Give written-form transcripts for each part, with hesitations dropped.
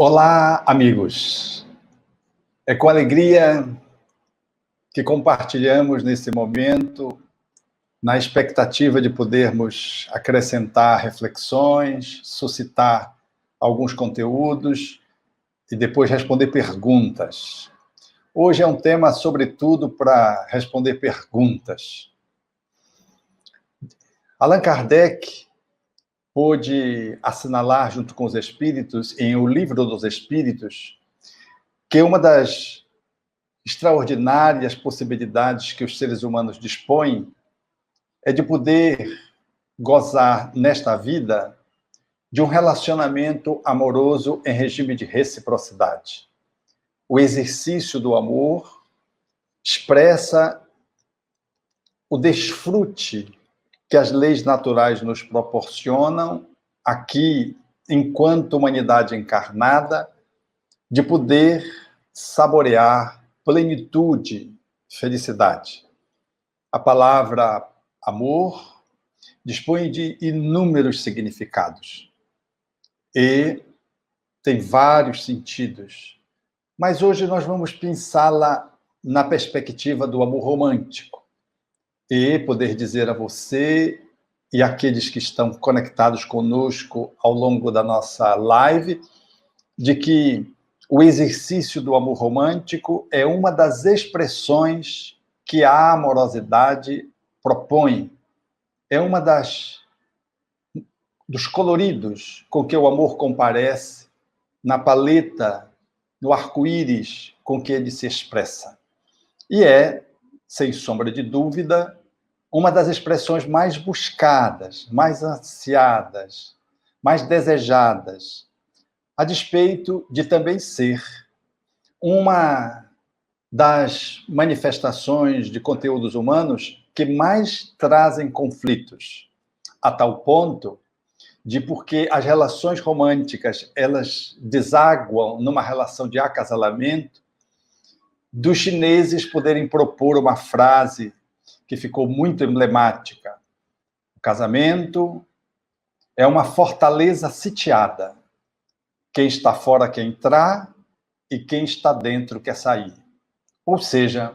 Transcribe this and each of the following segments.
Olá, amigos. É com alegria que compartilhamos nesse momento, na expectativa de podermos acrescentar reflexões, suscitar alguns conteúdos e depois responder perguntas. Hoje é um tema, sobretudo, para responder perguntas. Allan Kardec pôde assinalar, junto com os Espíritos, em O Livro dos Espíritos, que uma das extraordinárias possibilidades que os seres humanos dispõem é de poder gozar nesta vida de um relacionamento amoroso em regime de reciprocidade. O exercício do amor expressa o desfrute que as leis naturais nos proporcionam aqui, enquanto humanidade encarnada, de poder saborear plenitude, felicidade. A palavra amor dispõe de inúmeros significados e tem vários sentidos. Mas hoje nós vamos pensá-la na perspectiva do amor romântico e poder dizer a você e àqueles que estão conectados conosco ao longo da nossa live de que o exercício do amor romântico é uma das expressões que a amorosidade propõe. É uma dos coloridos com que o amor comparece na paleta, no arco-íris com que ele se expressa. E é, sem sombra de dúvida, uma das expressões mais buscadas, mais ansiadas, mais desejadas, a despeito de também ser uma das manifestações de conteúdos humanos que mais trazem conflitos, a tal ponto de porque as relações românticas, elas desaguam numa relação de acasalamento, dos chineses poderem propor uma frase que ficou muito emblemática: o casamento é uma fortaleza sitiada. Quem está fora quer entrar e quem está dentro quer sair. Ou seja,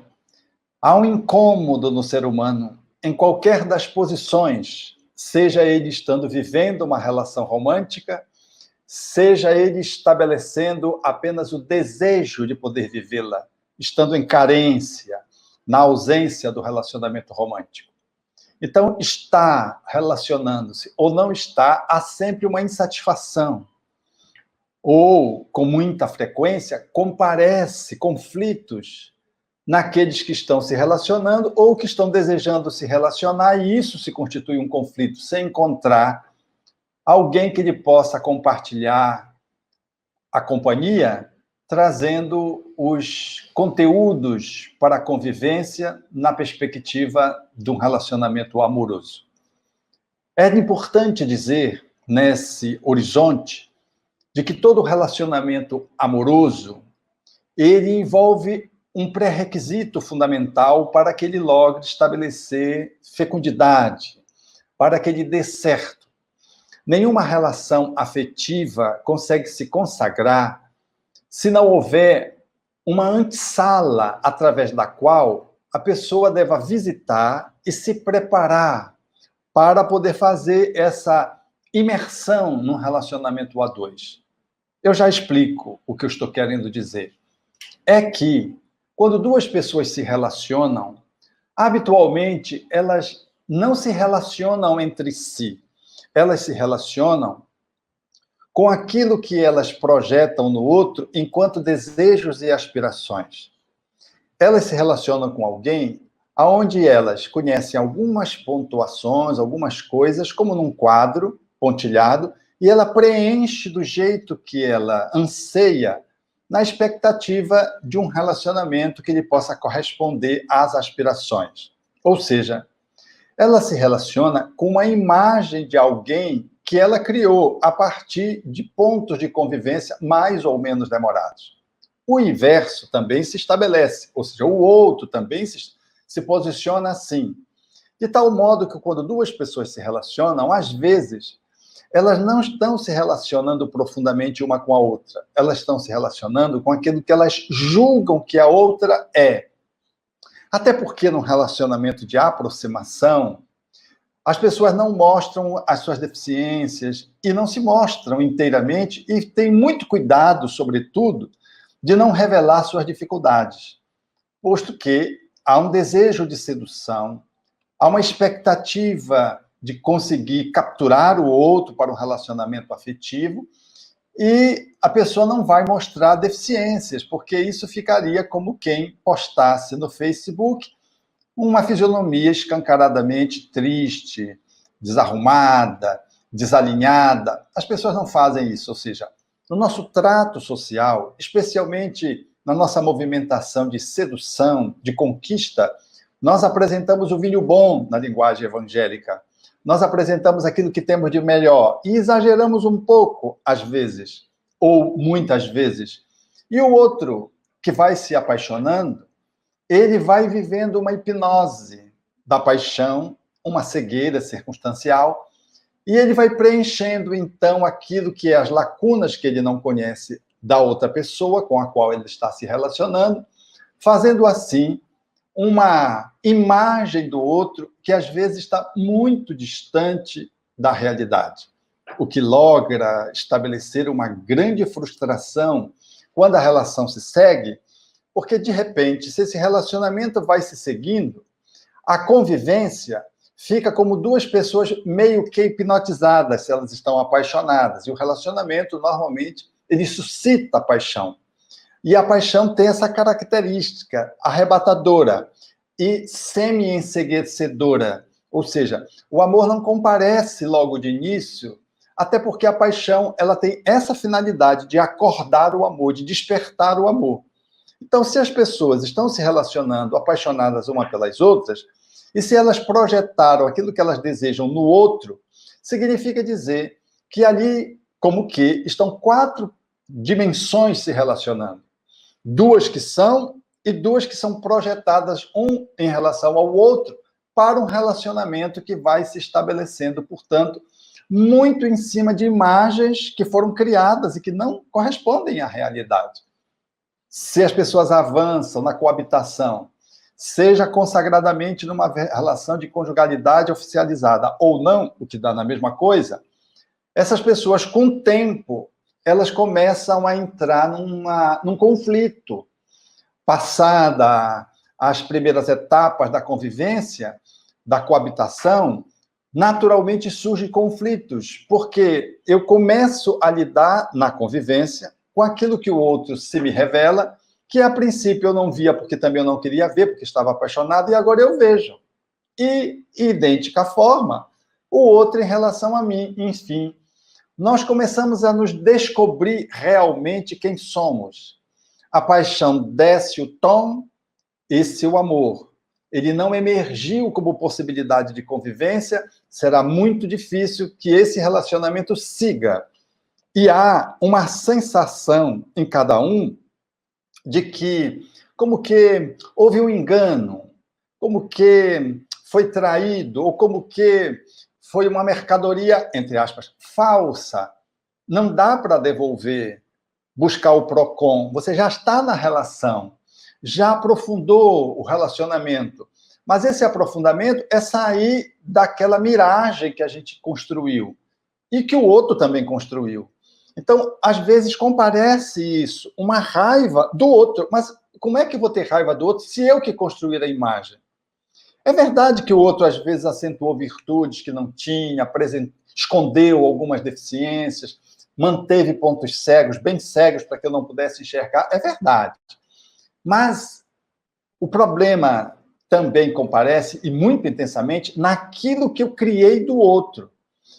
há um incômodo no ser humano em qualquer das posições, seja ele estando vivendo uma relação romântica, seja ele estabelecendo apenas o desejo de poder vivê-la, estando em carência, na ausência do relacionamento romântico. Então, está relacionando-se ou não está, há sempre uma insatisfação. Ou, com muita frequência, comparece conflitos naqueles que estão se relacionando ou que estão desejando se relacionar, e isso se constitui um conflito, sem encontrar alguém que lhe possa compartilhar a companhia, trazendo os conteúdos para a convivência na perspectiva de um relacionamento amoroso. É importante dizer, nesse horizonte, de que todo relacionamento amoroso, ele envolve um pré-requisito fundamental para que ele logre estabelecer fecundidade, para que ele dê certo. Nenhuma relação afetiva consegue se consagrar se não houver uma antessala através da qual a pessoa deva visitar e se preparar para poder fazer essa imersão num relacionamento a dois. Eu já explico o que eu estou querendo dizer. É que, quando duas pessoas se relacionam, habitualmente elas não se relacionam entre si. Elas se relacionam com aquilo que elas projetam no outro enquanto desejos e aspirações. Elas se relacionam com alguém onde elas conhecem algumas pontuações, algumas coisas, como num quadro pontilhado, e ela preenche do jeito que ela anseia, na expectativa de um relacionamento que lhe possa corresponder às aspirações. Ou seja, ela se relaciona com uma imagem de alguém que ela criou a partir de pontos de convivência mais ou menos demorados. O inverso também se estabelece, ou seja, o outro também se posiciona assim. De tal modo que, quando duas pessoas se relacionam, às vezes, elas não estão se relacionando profundamente uma com a outra. Elas estão se relacionando com aquilo que elas julgam que a outra é. Até porque, num relacionamento de aproximação, as pessoas não mostram as suas deficiências e não se mostram inteiramente e têm muito cuidado, sobretudo, de não revelar suas dificuldades, posto que há um desejo de sedução, há uma expectativa de conseguir capturar o outro para um relacionamento afetivo e a pessoa não vai mostrar deficiências, porque isso ficaria como quem postasse no Facebook uma fisionomia escancaradamente triste, desarrumada, desalinhada. As pessoas não fazem isso, ou seja, no nosso trato social, especialmente na nossa movimentação de sedução, de conquista, nós apresentamos o vinho bom na linguagem evangélica. Nós apresentamos aquilo que temos de melhor e exageramos um pouco, às vezes, ou muitas vezes. E o outro, que vai se apaixonando, ele vai vivendo uma hipnose da paixão, uma cegueira circunstancial, e ele vai preenchendo, então, aquilo que é as lacunas que ele não conhece da outra pessoa com a qual ele está se relacionando, fazendo assim uma imagem do outro que às vezes está muito distante da realidade, o que logra estabelecer uma grande frustração quando a relação se segue, porque de repente, se esse relacionamento vai se seguindo, a convivência fica como duas pessoas meio que hipnotizadas se elas estão apaixonadas, e o relacionamento normalmente ele suscita a paixão. E a paixão tem essa característica arrebatadora e semi-enceguecedora. Ou seja, o amor não comparece logo de início, até porque a paixão ela tem essa finalidade de acordar o amor, de despertar o amor. Então, se as pessoas estão se relacionando apaixonadas uma pelas outras, e se elas projetaram aquilo que elas desejam no outro, significa dizer que ali, como que, estão 4 dimensões se relacionando. 2 que são e 2 que são projetadas um em relação ao outro para um relacionamento que vai se estabelecendo, portanto, muito em cima de imagens que foram criadas e que não correspondem à realidade. Se as pessoas avançam na coabitação, seja consagradamente numa relação de conjugalidade oficializada ou não, o que dá na mesma coisa, essas pessoas, com o tempo, elas começam a entrar num conflito. Passada as primeiras etapas da convivência, da coabitação, naturalmente surgem conflitos, porque eu começo a lidar na convivência com aquilo que o outro se me revela, que a princípio eu não via porque também eu não queria ver, porque estava apaixonado, e agora eu vejo. E, idêntica forma, o outro em relação a mim, enfim. Nós começamos a nos descobrir realmente quem somos. A paixão desce o tom, esse é o amor. Ele não emergiu como possibilidade de convivência, será muito difícil que esse relacionamento siga. E há uma sensação em cada um de que, como que houve um engano, como que foi traído, ou como que foi uma mercadoria, entre aspas, falsa. Não dá para devolver, buscar o PROCON. Você já está na relação, já aprofundou o relacionamento. Mas esse aprofundamento é sair daquela miragem que a gente construiu e que o outro também construiu. Então, às vezes, comparece isso, uma raiva do outro. Mas como é que eu vou ter raiva do outro se eu que construir a imagem? É verdade que o outro, às vezes, acentuou virtudes que não tinha, escondeu algumas deficiências, manteve pontos cegos, bem cegos, para que eu não pudesse enxergar. É verdade. Mas o problema também comparece, e muito intensamente, naquilo que eu criei do outro.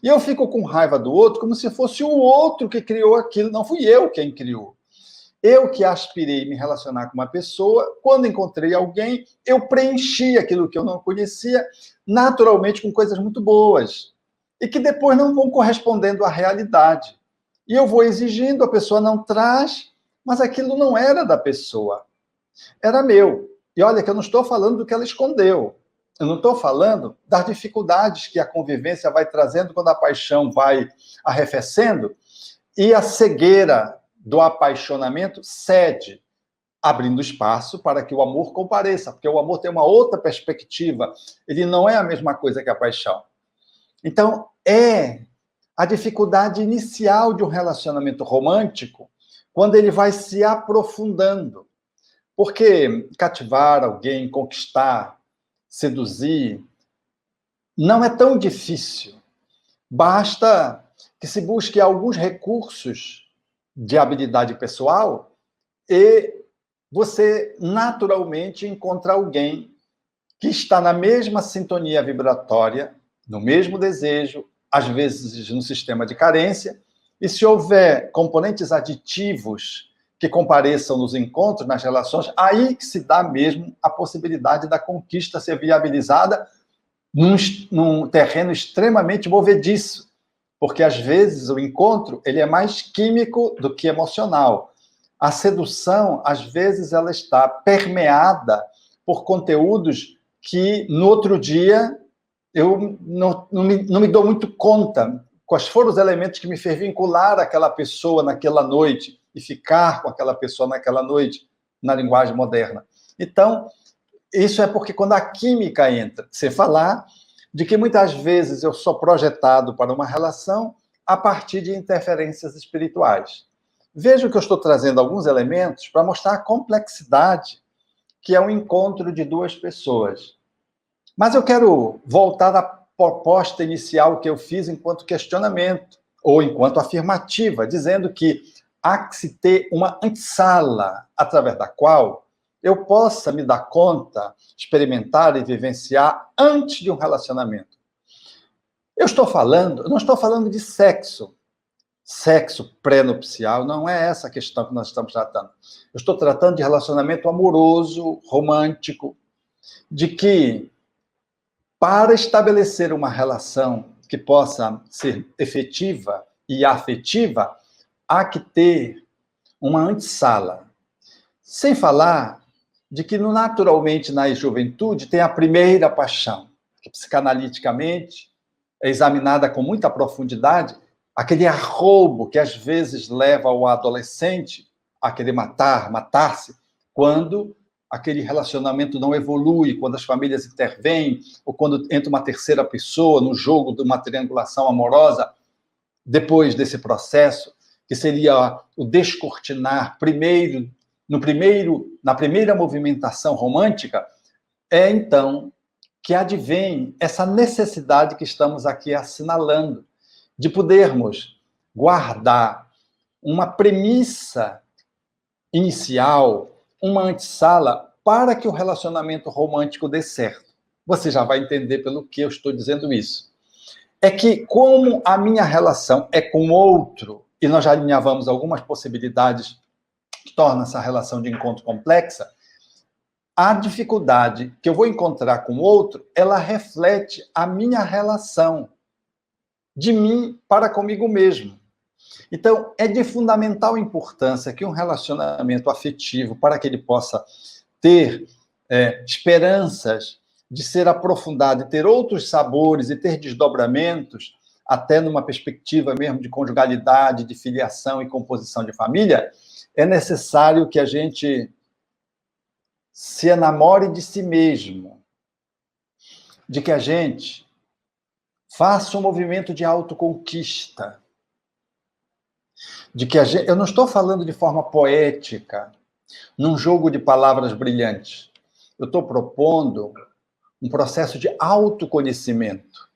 E eu fico com raiva do outro como se fosse o outro que criou aquilo, não fui eu quem criou. Eu que aspirei me relacionar com uma pessoa, quando encontrei alguém, eu preenchi aquilo que eu não conhecia, naturalmente com coisas muito boas, e que depois não vão correspondendo à realidade. E eu vou exigindo, a pessoa não traz, mas aquilo não era da pessoa, era meu. E olha que eu não estou falando do que ela escondeu. Eu não estou falando das dificuldades que a convivência vai trazendo quando a paixão vai arrefecendo e a cegueira do apaixonamento cede, abrindo espaço para que o amor compareça, porque o amor tem uma outra perspectiva, ele não é a mesma coisa que a paixão. Então, é a dificuldade inicial de um relacionamento romântico, quando ele vai se aprofundando. Porque cativar alguém, conquistar, seduzir, não é tão difícil. Basta que se busque alguns recursos de habilidade pessoal e você naturalmente encontra alguém que está na mesma sintonia vibratória, no mesmo desejo, às vezes no sistema de carência, e se houver componentes aditivos que compareçam nos encontros, nas relações, aí que se dá mesmo a possibilidade da conquista ser viabilizada num terreno extremamente movediço, porque às vezes o encontro ele é mais químico do que emocional. A sedução, às vezes, ela está permeada por conteúdos que no outro dia eu não me dou muito conta quais foram os elementos que me fez vincular aquela pessoa naquela noite e ficar com aquela pessoa naquela noite, na linguagem moderna. Então, isso é porque quando a química entra, você falar de que muitas vezes eu sou projetado para uma relação a partir de interferências espirituais. Veja que eu estou trazendo alguns elementos para mostrar a complexidade que é o encontro de duas pessoas. Mas eu quero voltar à proposta inicial que eu fiz enquanto questionamento, ou enquanto afirmativa, dizendo que há que se ter uma antessala através da qual eu possa me dar conta, experimentar e vivenciar antes de um relacionamento. Não estou falando de sexo pré-nupcial, não é essa a questão que nós estamos tratando. Eu estou tratando de relacionamento amoroso, romântico, de que para estabelecer uma relação que possa ser efetiva e afetiva, há que ter uma antessala. Sem falar de que naturalmente na juventude tem a primeira paixão, que psicanaliticamente é examinada com muita profundidade, aquele arroubo que às vezes leva o adolescente a querer matar-se, quando aquele relacionamento não evolui, quando as famílias intervêm, ou quando entra uma terceira pessoa no jogo de uma triangulação amorosa, depois desse processo, que seria o descortinar na primeira movimentação romântica, é então que advém essa necessidade que estamos aqui assinalando, de podermos guardar uma premissa inicial, uma antessala, para que o relacionamento romântico dê certo. Você já vai entender pelo que eu estou dizendo isso. É que, como a minha relação é com outro, e nós já alinhavamos algumas possibilidades que tornam essa relação de encontro complexa, a dificuldade que eu vou encontrar com o outro, ela reflete a minha relação de mim para comigo mesmo. Então, é de fundamental importância que um relacionamento afetivo, para que ele possa ter esperanças de ser aprofundado, de ter outros sabores e ter desdobramentos, até numa perspectiva mesmo de conjugalidade, de filiação e composição de família, é necessário que a gente se enamore de si mesmo, de que a gente faça um movimento de autoconquista, de que a gente... Eu não estou falando de forma poética, num jogo de palavras brilhantes. Eu estou propondo um processo de autoconhecimento.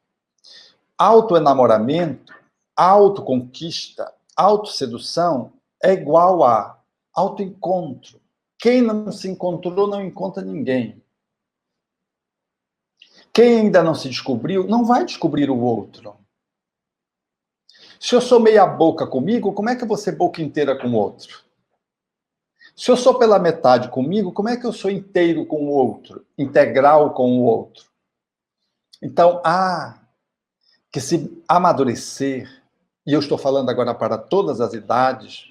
Autoenamoramento, autoconquista, autosedução é igual a autoencontro. Quem não se encontrou não encontra ninguém. Quem ainda não se descobriu não vai descobrir o outro. Se eu sou meia boca comigo, como é que eu vou ser boca inteira com o outro? Se eu sou pela metade comigo, como é que eu sou inteiro com o outro? Integral com o outro? Então, há que se amadurecer, e eu estou falando agora para todas as idades,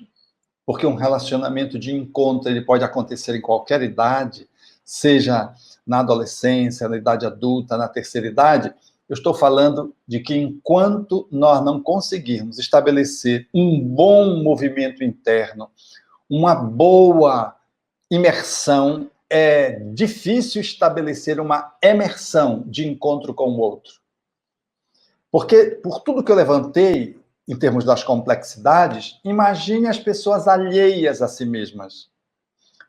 porque um relacionamento de encontro ele pode acontecer em qualquer idade, seja na adolescência, na idade adulta, na terceira idade, eu estou falando de que enquanto nós não conseguirmos estabelecer um bom movimento interno, uma boa imersão, é difícil estabelecer uma emersão de encontro com o outro. Porque, por tudo que eu levantei, em termos das complexidades, imagine as pessoas alheias a si mesmas.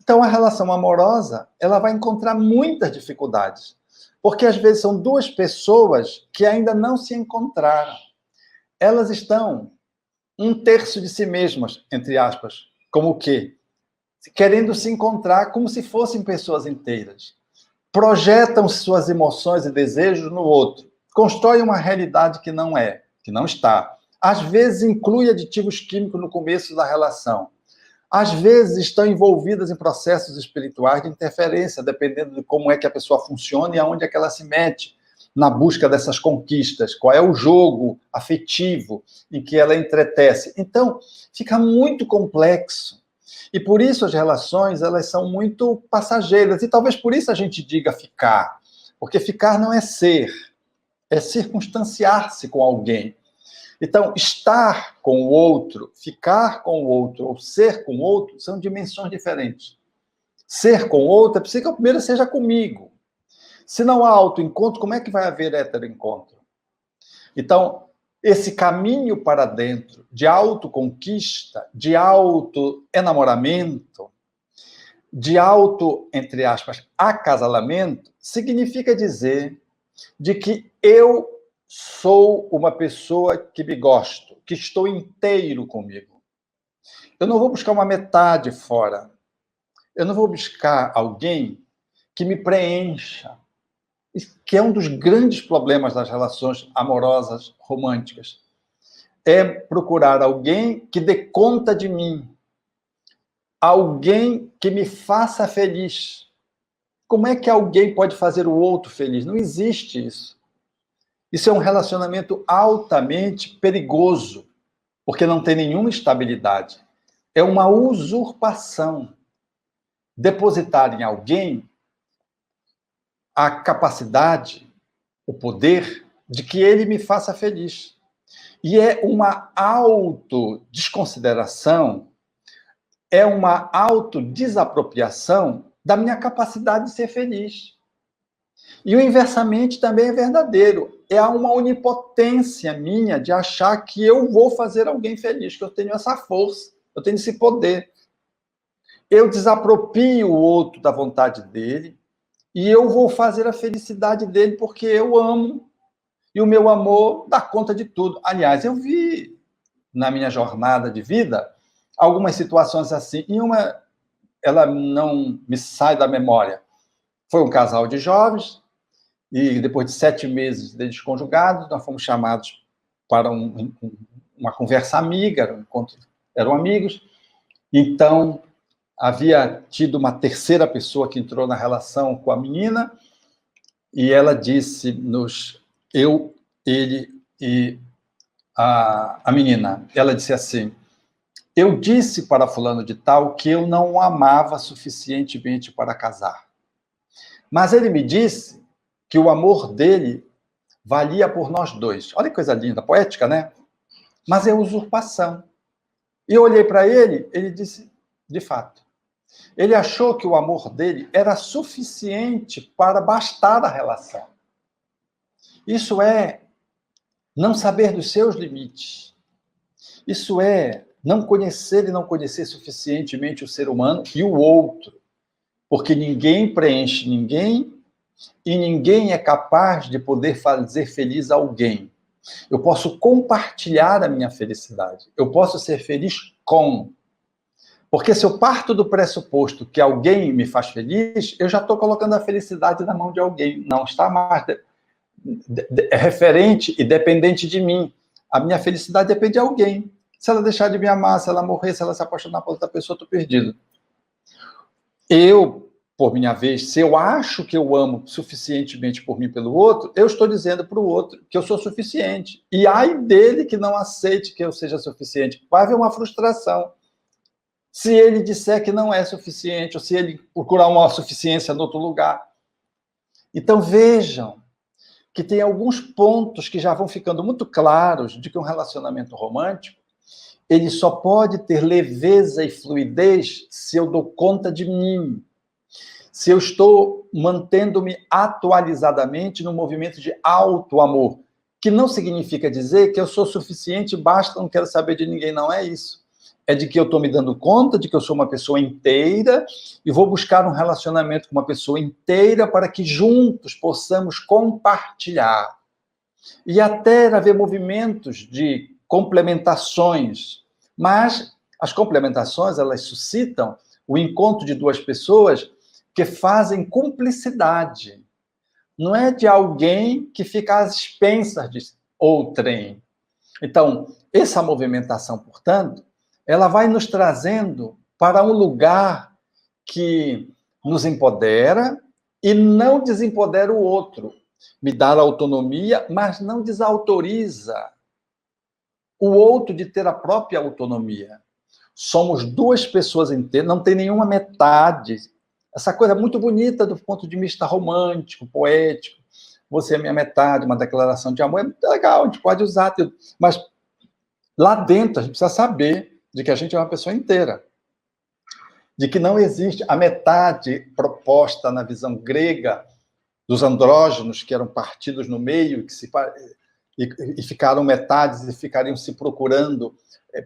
Então, a relação amorosa, ela vai encontrar muitas dificuldades. Porque, às vezes, são duas pessoas que ainda não se encontraram. Elas estão um terço de si mesmas, entre aspas. Como o quê? Querendo se encontrar como se fossem pessoas inteiras. Projetam suas emoções e desejos no outro. Constroem uma realidade que não é, que não está. Às vezes, inclui aditivos químicos no começo da relação. Às vezes, estão envolvidas em processos espirituais de interferência, dependendo de como é que a pessoa funciona e aonde é que ela se mete na busca dessas conquistas, qual é o jogo afetivo em que ela entretece. Então, fica muito complexo. E por isso as relações, elas são muito passageiras. E talvez por isso a gente diga ficar. Porque ficar não é ser, é circunstanciar-se com alguém. Então, estar com o outro, ficar com o outro ou ser com o outro são dimensões diferentes. Ser com o outro é preciso que eu primeiro seja comigo. Se não há autoencontro, como é que vai haver heteroencontro? Então, esse caminho para dentro de autoconquista, de autoenamoramento, de auto, entre aspas, acasalamento, significa dizer de que eu sou uma pessoa que me gosto, que estou inteiro comigo. Eu não vou buscar uma metade fora. Eu não vou buscar alguém que me preencha, que é um dos grandes problemas das relações amorosas românticas. É procurar alguém que dê conta de mim, alguém que me faça feliz. Como é que alguém pode fazer o outro feliz? Não existe isso. Isso é um relacionamento altamente perigoso, porque não tem nenhuma estabilidade. É uma usurpação. Depositar em alguém a capacidade, o poder de que ele me faça feliz. E é uma autodesconsideração, é uma autodesapropriação da minha capacidade de ser feliz. E o inversamente também é verdadeiro. É uma onipotência minha de achar que eu vou fazer alguém feliz, que eu tenho essa força, eu tenho esse poder. Eu desaproprio o outro da vontade dele e eu vou fazer a felicidade dele porque eu amo e o meu amor dá conta de tudo. Aliás, eu vi na minha jornada de vida algumas situações assim, e uma, ela não me sai da memória. Foi um casal de jovens, e depois de 7 meses deles conjugados, nós fomos chamados para uma conversa amiga, eram amigos. Então, havia tido uma terceira pessoa que entrou na relação com a menina, e ela disse-nos, eu, ele e a menina, ela disse assim: eu disse para fulano de tal que eu não o amava suficientemente para casar. Mas ele me disse que o amor dele valia por nós dois. Olha que coisa linda, poética, né? Mas é usurpação. E eu olhei para ele, ele disse, de fato. Ele achou que o amor dele era suficiente para bastar a relação. Isso é não saber dos seus limites. Isso é não conhecer e não conhecer suficientemente o ser humano e o outro. Porque ninguém preenche ninguém e ninguém é capaz de poder fazer feliz alguém. Eu posso compartilhar a minha felicidade. Eu posso ser feliz com. Porque se eu parto do pressuposto que alguém me faz feliz, eu já estou colocando a felicidade na mão de alguém. Não está mais é referente e dependente de mim. A minha felicidade depende de alguém. Se ela deixar de me amar, se ela morrer, se ela se apaixonar por outra pessoa, eu estou perdido. Eu, por minha vez, se eu acho que eu amo suficientemente por mim pelo outro, eu estou dizendo para o outro que eu sou suficiente. E ai dele que não aceite que eu seja suficiente. Vai haver uma frustração. se ele disser que não é suficiente, ou se ele procurar uma suficiência em outro lugar. Então, vejam que tem alguns pontos que já vão ficando muito claros de que um relacionamento romântico, ele só pode ter leveza e fluidez se eu dou conta de mim, se eu estou mantendo-me atualizadamente no movimento de auto-amor, que não significa dizer que eu sou suficiente, basta, não quero saber de ninguém, não é isso. É de que eu estou me dando conta de que eu sou uma pessoa inteira e vou buscar um relacionamento com uma pessoa inteira para que juntos possamos compartilhar. E até haver movimentos de complementações, mas as complementações, elas suscitam o encontro de duas pessoas que fazem cumplicidade. Não é de alguém que fica às expensas de outrem. Então, essa movimentação, portanto, ela vai nos trazendo para um lugar que nos empodera e não desempodera o outro. Me dá autonomia, mas não desautoriza o outro de ter a própria autonomia. Somos duas pessoas inteiras, não tem nenhuma metade. Essa coisa muito bonita do ponto de vista romântico, poético. Você é minha metade, uma declaração de amor, é muito legal, a gente pode usar, mas lá dentro a gente precisa saber de que a gente é uma pessoa inteira. De que não existe a metade proposta na visão grega dos andrógenos, que eram partidos no meio, e ficaram metades e ficariam se procurando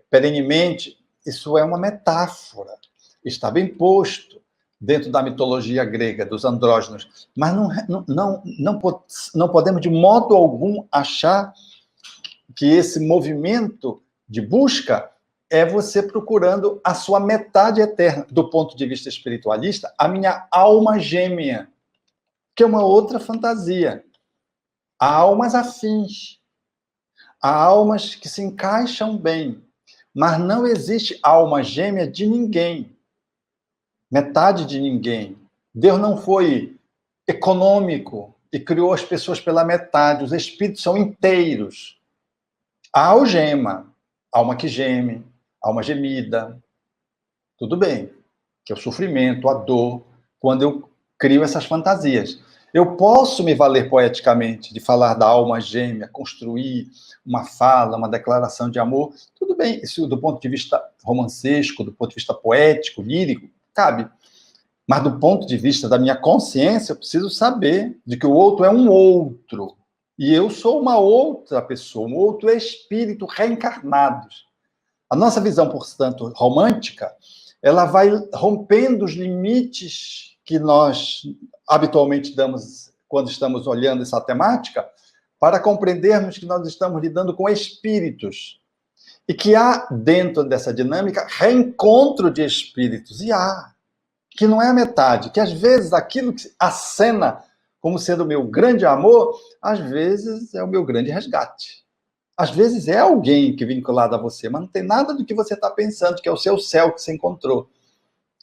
perenemente. Isso é uma metáfora. Está bem posto dentro da mitologia grega, dos andrógenos. Mas não podemos, de modo algum, achar que esse movimento de busca é você procurando a sua metade eterna. Do ponto de vista espiritualista, a minha alma gêmea, que é uma outra fantasia. Há almas afins, há almas que se encaixam bem, mas não existe alma gêmea de ninguém, metade de ninguém. Deus não foi econômico e criou as pessoas pela metade, os espíritos são inteiros. Há algema, alma que geme, alma gemida, tudo bem, que é o sofrimento, a dor, quando eu crio essas fantasias. Eu posso me valer poeticamente de falar da alma gêmea, construir uma fala, uma declaração de amor, tudo bem, isso do ponto de vista romancesco, do ponto de vista poético, lírico, cabe. Mas do ponto de vista da minha consciência, eu preciso saber de que o outro é um outro. E eu sou uma outra pessoa, um outro espírito reencarnado. A nossa visão, portanto, romântica, ela vai rompendo os limites que nós habitualmente damos quando estamos olhando essa temática, para compreendermos que nós estamos lidando com espíritos. E que há, dentro dessa dinâmica, reencontro de espíritos. E há. Que não é a metade. Que, às vezes, aquilo que acena como sendo o meu grande amor, às vezes é o meu grande resgate. Às vezes é alguém que é vinculado a você, mas não tem nada do que você está pensando, que é o seu céu que você encontrou.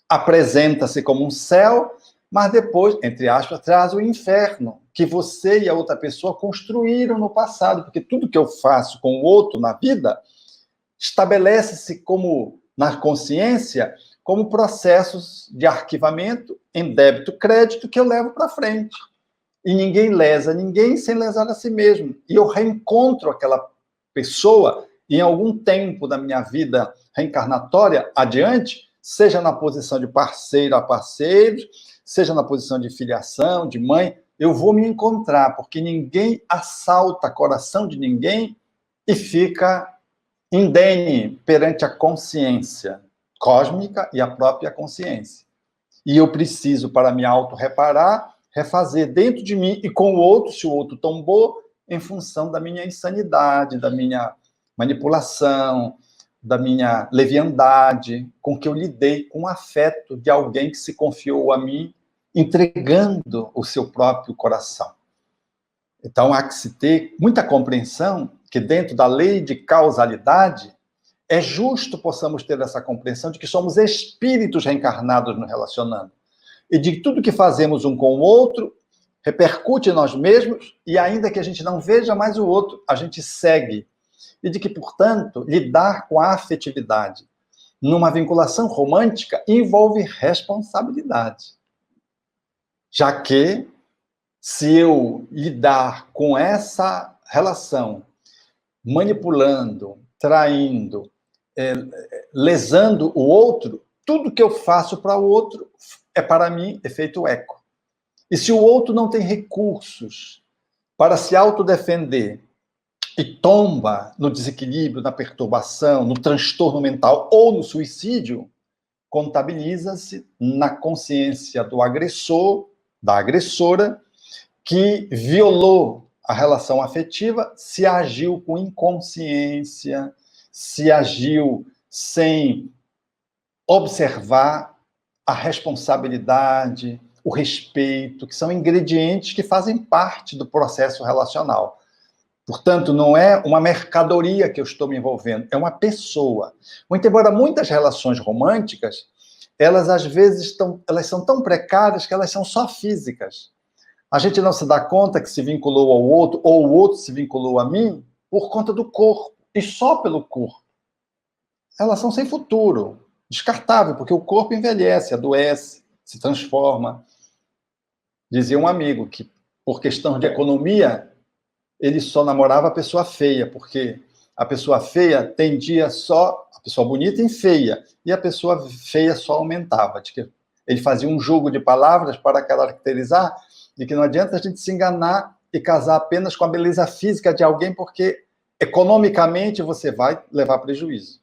Apresenta-se como um céu, mas depois, entre aspas, traz o inferno, que você e a outra pessoa construíram no passado, porque tudo que eu faço com o outro na vida estabelece-se como, na consciência, como processos de arquivamento em débito-crédito que eu levo para frente. E ninguém lesa ninguém sem lesar a si mesmo. E eu reencontro aquela pessoa em algum tempo da minha vida reencarnatória adiante, seja na posição de parceiro a parceiro, seja na posição de filiação, de mãe, eu vou me encontrar, porque ninguém assalta coração de ninguém e fica indene perante a consciência cósmica e a própria consciência. E eu preciso, para me auto-reparar, refazer dentro de mim e com o outro, se o outro tombou, em função da minha insanidade, da minha manipulação, da minha leviandade, com que eu lidei com o afeto de alguém que se confiou a mim, entregando o seu próprio coração. Então, há que se ter muita compreensão que dentro da lei de causalidade, é justo possamos ter essa compreensão de que somos espíritos reencarnados nos relacionando. E de que tudo que fazemos um com o outro repercute em nós mesmos, e ainda que a gente não veja mais o outro, a gente segue. E de que, portanto, lidar com a afetividade numa vinculação romântica envolve responsabilidade. Já que, se eu lidar com essa relação, manipulando, traindo, lesando o outro, tudo que eu faço para o outro é para mim efeito eco. E se o outro não tem recursos para se autodefender e tomba no desequilíbrio, na perturbação, no transtorno mental ou no suicídio, contabiliza-se na consciência do agressor, da agressora, que violou a relação afetiva, se agiu com inconsciência, se agiu sem observar a responsabilidade, o respeito, que são ingredientes que fazem parte do processo relacional. Portanto, não é uma mercadoria que eu estou me envolvendo, é uma pessoa. Muito embora muitas relações românticas, elas às vezes elas são tão precárias que elas são só físicas. A gente não se dá conta que se vinculou ao outro, ou o outro se vinculou a mim, por conta do corpo, e só pelo corpo. Elas são sem futuro, descartável, porque o corpo envelhece, adoece, se transforma. Dizia um amigo que, por questão de economia, ele só namorava a pessoa feia, porque a pessoa feia tendia só, a pessoa bonita em feia, e a pessoa feia só aumentava. Ele fazia um jogo de palavras para caracterizar de que não adianta a gente se enganar e casar apenas com a beleza física de alguém, porque economicamente você vai levar prejuízo.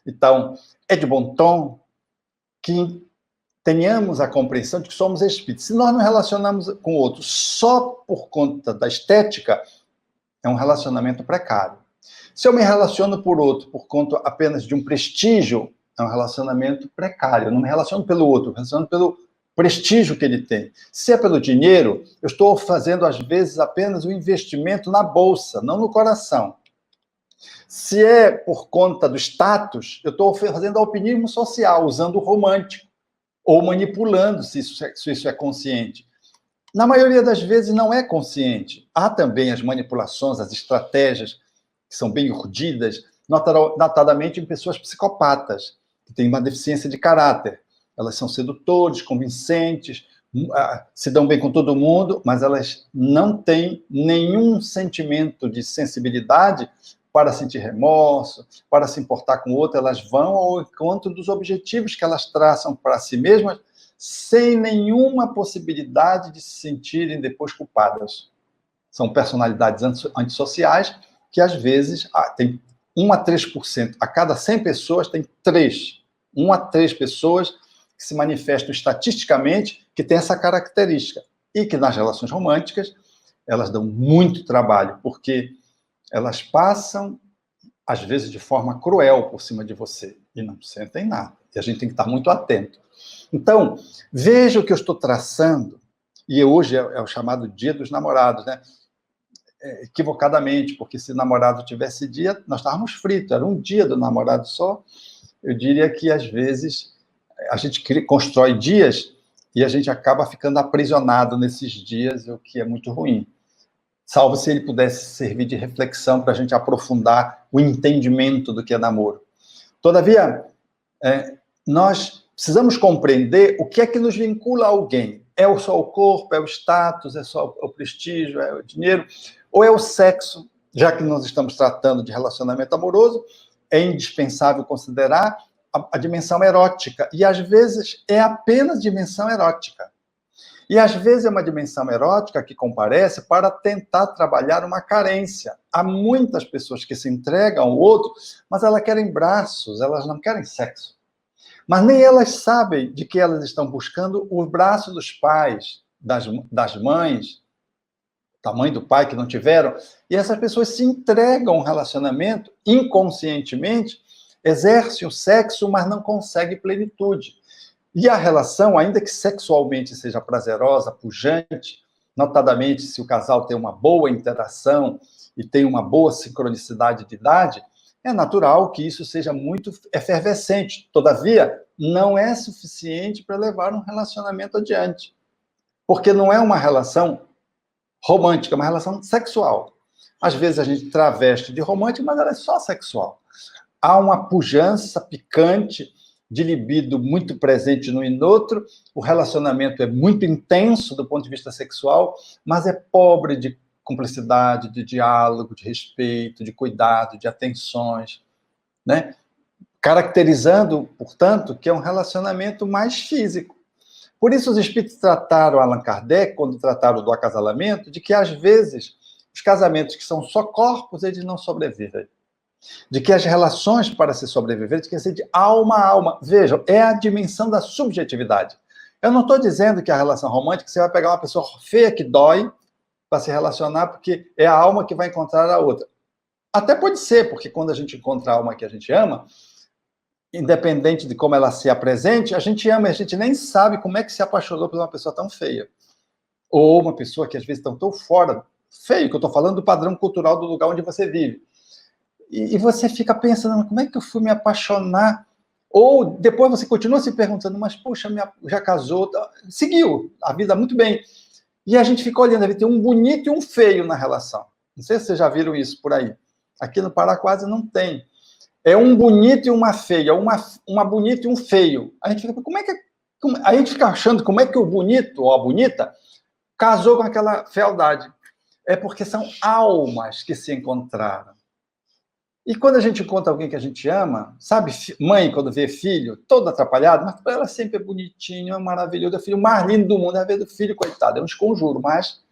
Então, é de bom tom que tenhamos a compreensão de que somos espíritos. Se nós nos relacionamos com o outro só por conta da estética, é um relacionamento precário. Se eu me relaciono por outro por conta apenas de um prestígio, é um relacionamento precário. Eu não me relaciono pelo outro, eu me relaciono pelo prestígio que ele tem. Se é pelo dinheiro, eu estou fazendo, às vezes, apenas um investimento na bolsa, não no coração. Se é por conta do status, eu estou fazendo alpinismo social, usando o romântico, ou manipulando, se isso é consciente. Na maioria das vezes não é consciente. Há também as manipulações, as estratégias, que são bem urdidas, notadamente em pessoas psicopatas, que têm uma deficiência de caráter. Elas são sedutores, convincentes, se dão bem com todo mundo, mas elas não têm nenhum sentimento de sensibilidade para sentir remorso, para se importar com o outro. Elas vão ao encontro dos objetivos que elas traçam para si mesmas, sem nenhuma possibilidade de se sentirem depois culpadas. São personalidades antissociais que, às vezes, tem 1 a 3%. A cada 100 pessoas, tem 3. 1 a 3 pessoas que se manifestam estatisticamente que têm essa característica. E que, nas relações românticas, elas dão muito trabalho, porque elas passam, às vezes, de forma cruel por cima de você. E não sentem nada. E a gente tem que estar muito atento. Então, veja o que eu estou traçando, e hoje é o chamado Dia dos Namorados, né? Equivocadamente, porque se namorado tivesse dia, nós estávamos fritos, era um dia do namorado só. Eu diria que, às vezes, a gente constrói dias e a gente acaba ficando aprisionado nesses dias, o que é muito ruim. Salvo se ele pudesse servir de reflexão para a gente aprofundar o entendimento do que é namoro. Todavia, nós precisamos compreender o que é que nos vincula a alguém. É só o corpo, é o status, é só o prestígio, é o dinheiro, ou é o sexo? Já que nós estamos tratando de relacionamento amoroso, é indispensável considerar a dimensão erótica. E, às vezes, é apenas dimensão erótica. E, às vezes, é uma dimensão erótica que comparece para tentar trabalhar uma carência. Há muitas pessoas que se entregam ao outro, mas elas querem braços, elas não querem sexo. Mas nem elas sabem de que elas estão buscando o braço dos pais, das mães, da mãe do pai que não tiveram, e essas pessoas se entregam ao relacionamento inconscientemente, exercem o sexo, mas não conseguem plenitude. E a relação, ainda que sexualmente seja prazerosa, pujante, notadamente se o casal tem uma boa interação e tem uma boa sincronicidade de idade, é natural que isso seja muito efervescente. Todavia, não é suficiente para levar um relacionamento adiante. Porque não é uma relação romântica, é uma relação sexual. Às vezes a gente traveste de romântica, mas ela é só sexual. há uma pujança picante de libido muito presente no e no outro, o relacionamento é muito intenso do ponto de vista sexual, mas é pobre de cumplicidade, de diálogo, de respeito, de cuidado, de atenções, né? Caracterizando, portanto, que é um relacionamento mais físico. Por isso os espíritos trataram Allan Kardec, quando trataram do acasalamento, de que às vezes os casamentos que são só corpos, eles não sobrevivem. De que as relações, para se sobreviver, têm que ser de alma a alma. Vejam, é a dimensão da subjetividade. Eu não estou dizendo que a relação romântica, você vai pegar uma pessoa feia que dói para se relacionar, porque é a alma que vai encontrar a outra. Até pode ser, porque quando a gente encontra a alma que a gente ama, independente de como ela se apresente, a gente ama e a gente nem sabe como é que se apaixonou por uma pessoa tão feia. Ou uma pessoa que às vezes está tão fora, feio, que eu estou falando do padrão cultural do lugar onde você vive. E você fica pensando, como é que eu fui me apaixonar? Ou depois você continua se perguntando, mas puxa, já casou, seguiu a vida muito bem. E a gente fica olhando, tem um bonito e um feio na relação. Não sei se vocês já viram isso por aí. Aqui no Pará quase não tem. É um bonito e uma feia, uma bonita e um feio. A gente fica, a gente fica achando como é que o bonito ou a bonita casou com aquela fealdade. É porque são almas que se encontraram. E quando a gente encontra alguém que a gente ama, sabe, mãe, quando vê filho, todo atrapalhado, mas ela sempre é bonitinha, é maravilhosa, é o filho mais lindo do mundo, é ver do filho, coitado, é um esconjuro, mas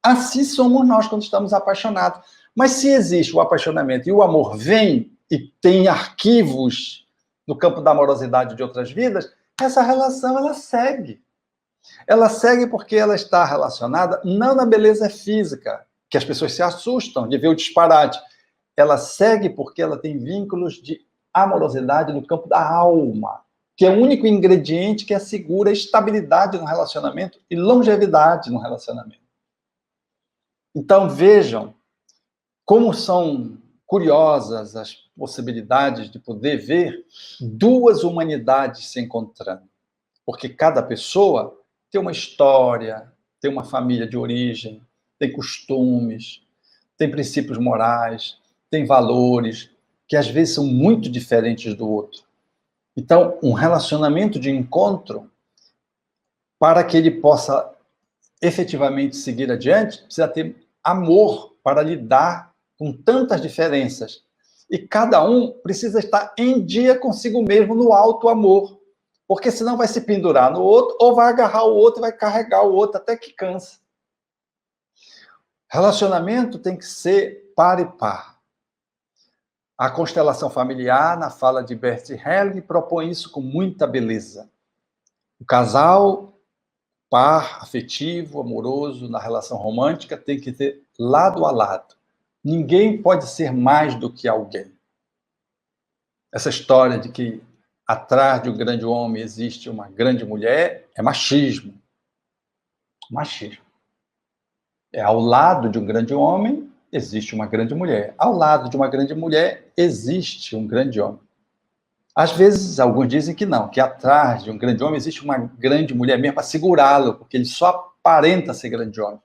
assim somos nós quando estamos apaixonados. Mas se existe o apaixonamento e o amor vem e tem arquivos no campo da amorosidade de outras vidas, essa relação, ela segue. Ela segue porque ela está relacionada não na beleza física, que as pessoas se assustam de ver o disparate. Ela segue porque ela tem vínculos de amorosidade no campo da alma, que é o único ingrediente que assegura estabilidade no relacionamento e longevidade no relacionamento. Então, vejam como são curiosas as possibilidades de poder ver duas humanidades se encontrando. Porque cada pessoa tem uma história, tem uma família de origem, tem costumes, tem princípios morais, tem valores, que às vezes são muito diferentes do outro. Então, um relacionamento de encontro, para que ele possa efetivamente seguir adiante, precisa ter amor para lidar com tantas diferenças. E cada um precisa estar em dia consigo mesmo no alto amor, porque senão vai se pendurar no outro ou vai agarrar o outro e vai carregar o outro até que cansa. Relacionamento tem que ser par e par. A constelação familiar, na fala de Bert Helling, propõe isso com muita beleza. O casal, par, afetivo, amoroso, na relação romântica, tem que ter lado a lado. Ninguém pode ser mais do que alguém. Essa história de que atrás de um grande homem existe uma grande mulher é machismo. Machismo. É ao lado de um grande homem existe uma grande mulher. Ao lado de uma grande mulher existe um grande homem. Às vezes, alguns dizem que não, que atrás de um grande homem existe uma grande mulher mesmo para segurá-lo, porque ele só aparenta ser grande homem.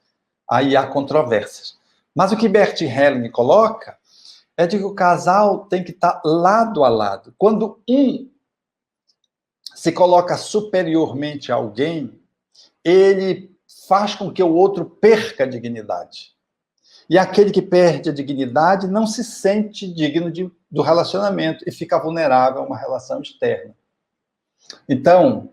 Aí há controvérsias. Mas o que Bert Helling coloca é de que o casal tem que estar lado a lado. Quando um se coloca superiormente a alguém, ele faz com que o outro perca a dignidade. E aquele que perde a dignidade não se sente digno do relacionamento e fica vulnerável a uma relação externa. Então,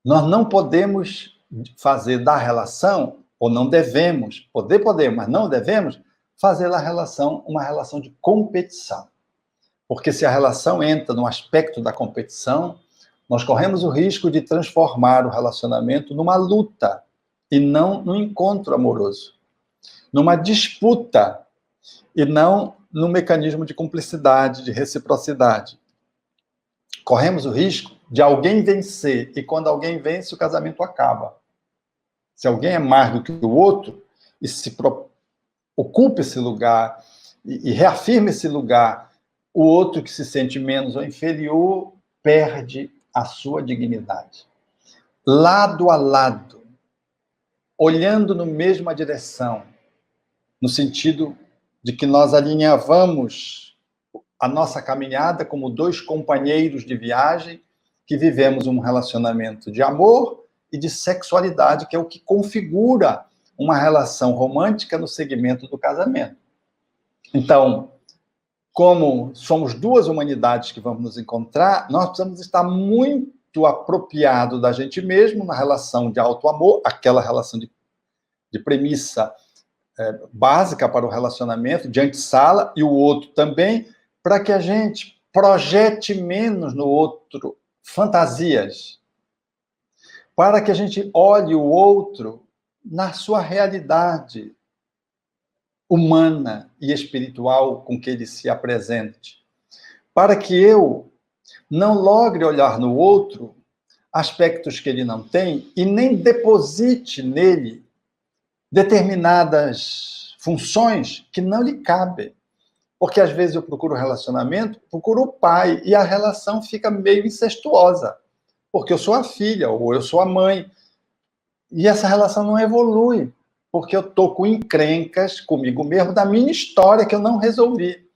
nós não podemos fazer da relação, ou não devemos, podemos, mas não devemos, fazer da relação uma relação de competição. Porque se a relação entra no aspecto da competição, nós corremos o risco de transformar o relacionamento numa luta e não num encontro amoroso, numa disputa e não num mecanismo de cumplicidade, de reciprocidade. Corremos o risco de alguém vencer e quando alguém vence, o casamento acaba. Se alguém é mais do que o outro e ocupa esse lugar e reafirma esse lugar, o outro que se sente menos ou inferior perde a sua dignidade. Lado a lado, olhando na mesma direção, no sentido de que nós alinhavamos a nossa caminhada como dois companheiros de viagem que vivemos um relacionamento de amor e de sexualidade, que é o que configura uma relação romântica no segmento do casamento. Então, como somos duas humanidades que vamos nos encontrar, nós precisamos estar muito apropriados da gente mesmo na relação de auto-amor, aquela relação de premissa básica para o relacionamento, de antessala, e o outro também, para que a gente projete menos no outro fantasias, para que a gente olhe o outro na sua realidade humana e espiritual com que ele se apresente, para que eu não logre olhar no outro aspectos que ele não tem e nem deposite nele determinadas funções que não lhe cabem. Porque às vezes eu procuro relacionamento, procuro o pai, e a relação fica meio incestuosa, porque eu sou a filha ou eu sou a mãe, e essa relação não evolui, porque eu estou com encrencas comigo mesmo da minha história que eu não resolvi.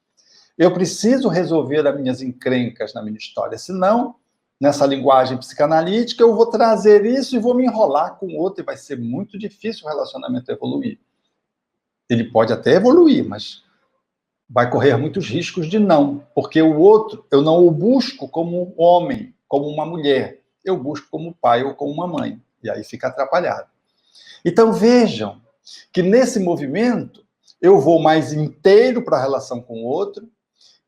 Eu preciso resolver as minhas encrencas na minha história, senão, nessa linguagem psicanalítica, eu vou trazer isso e vou me enrolar com o outro, e vai ser muito difícil o relacionamento evoluir. Ele pode até evoluir, mas vai correr muitos riscos de não, porque o outro, eu não o busco como um homem, como uma mulher, eu busco como pai ou como uma mãe, e aí fica atrapalhado. Então vejam que nesse movimento eu vou mais inteiro para a relação com o outro,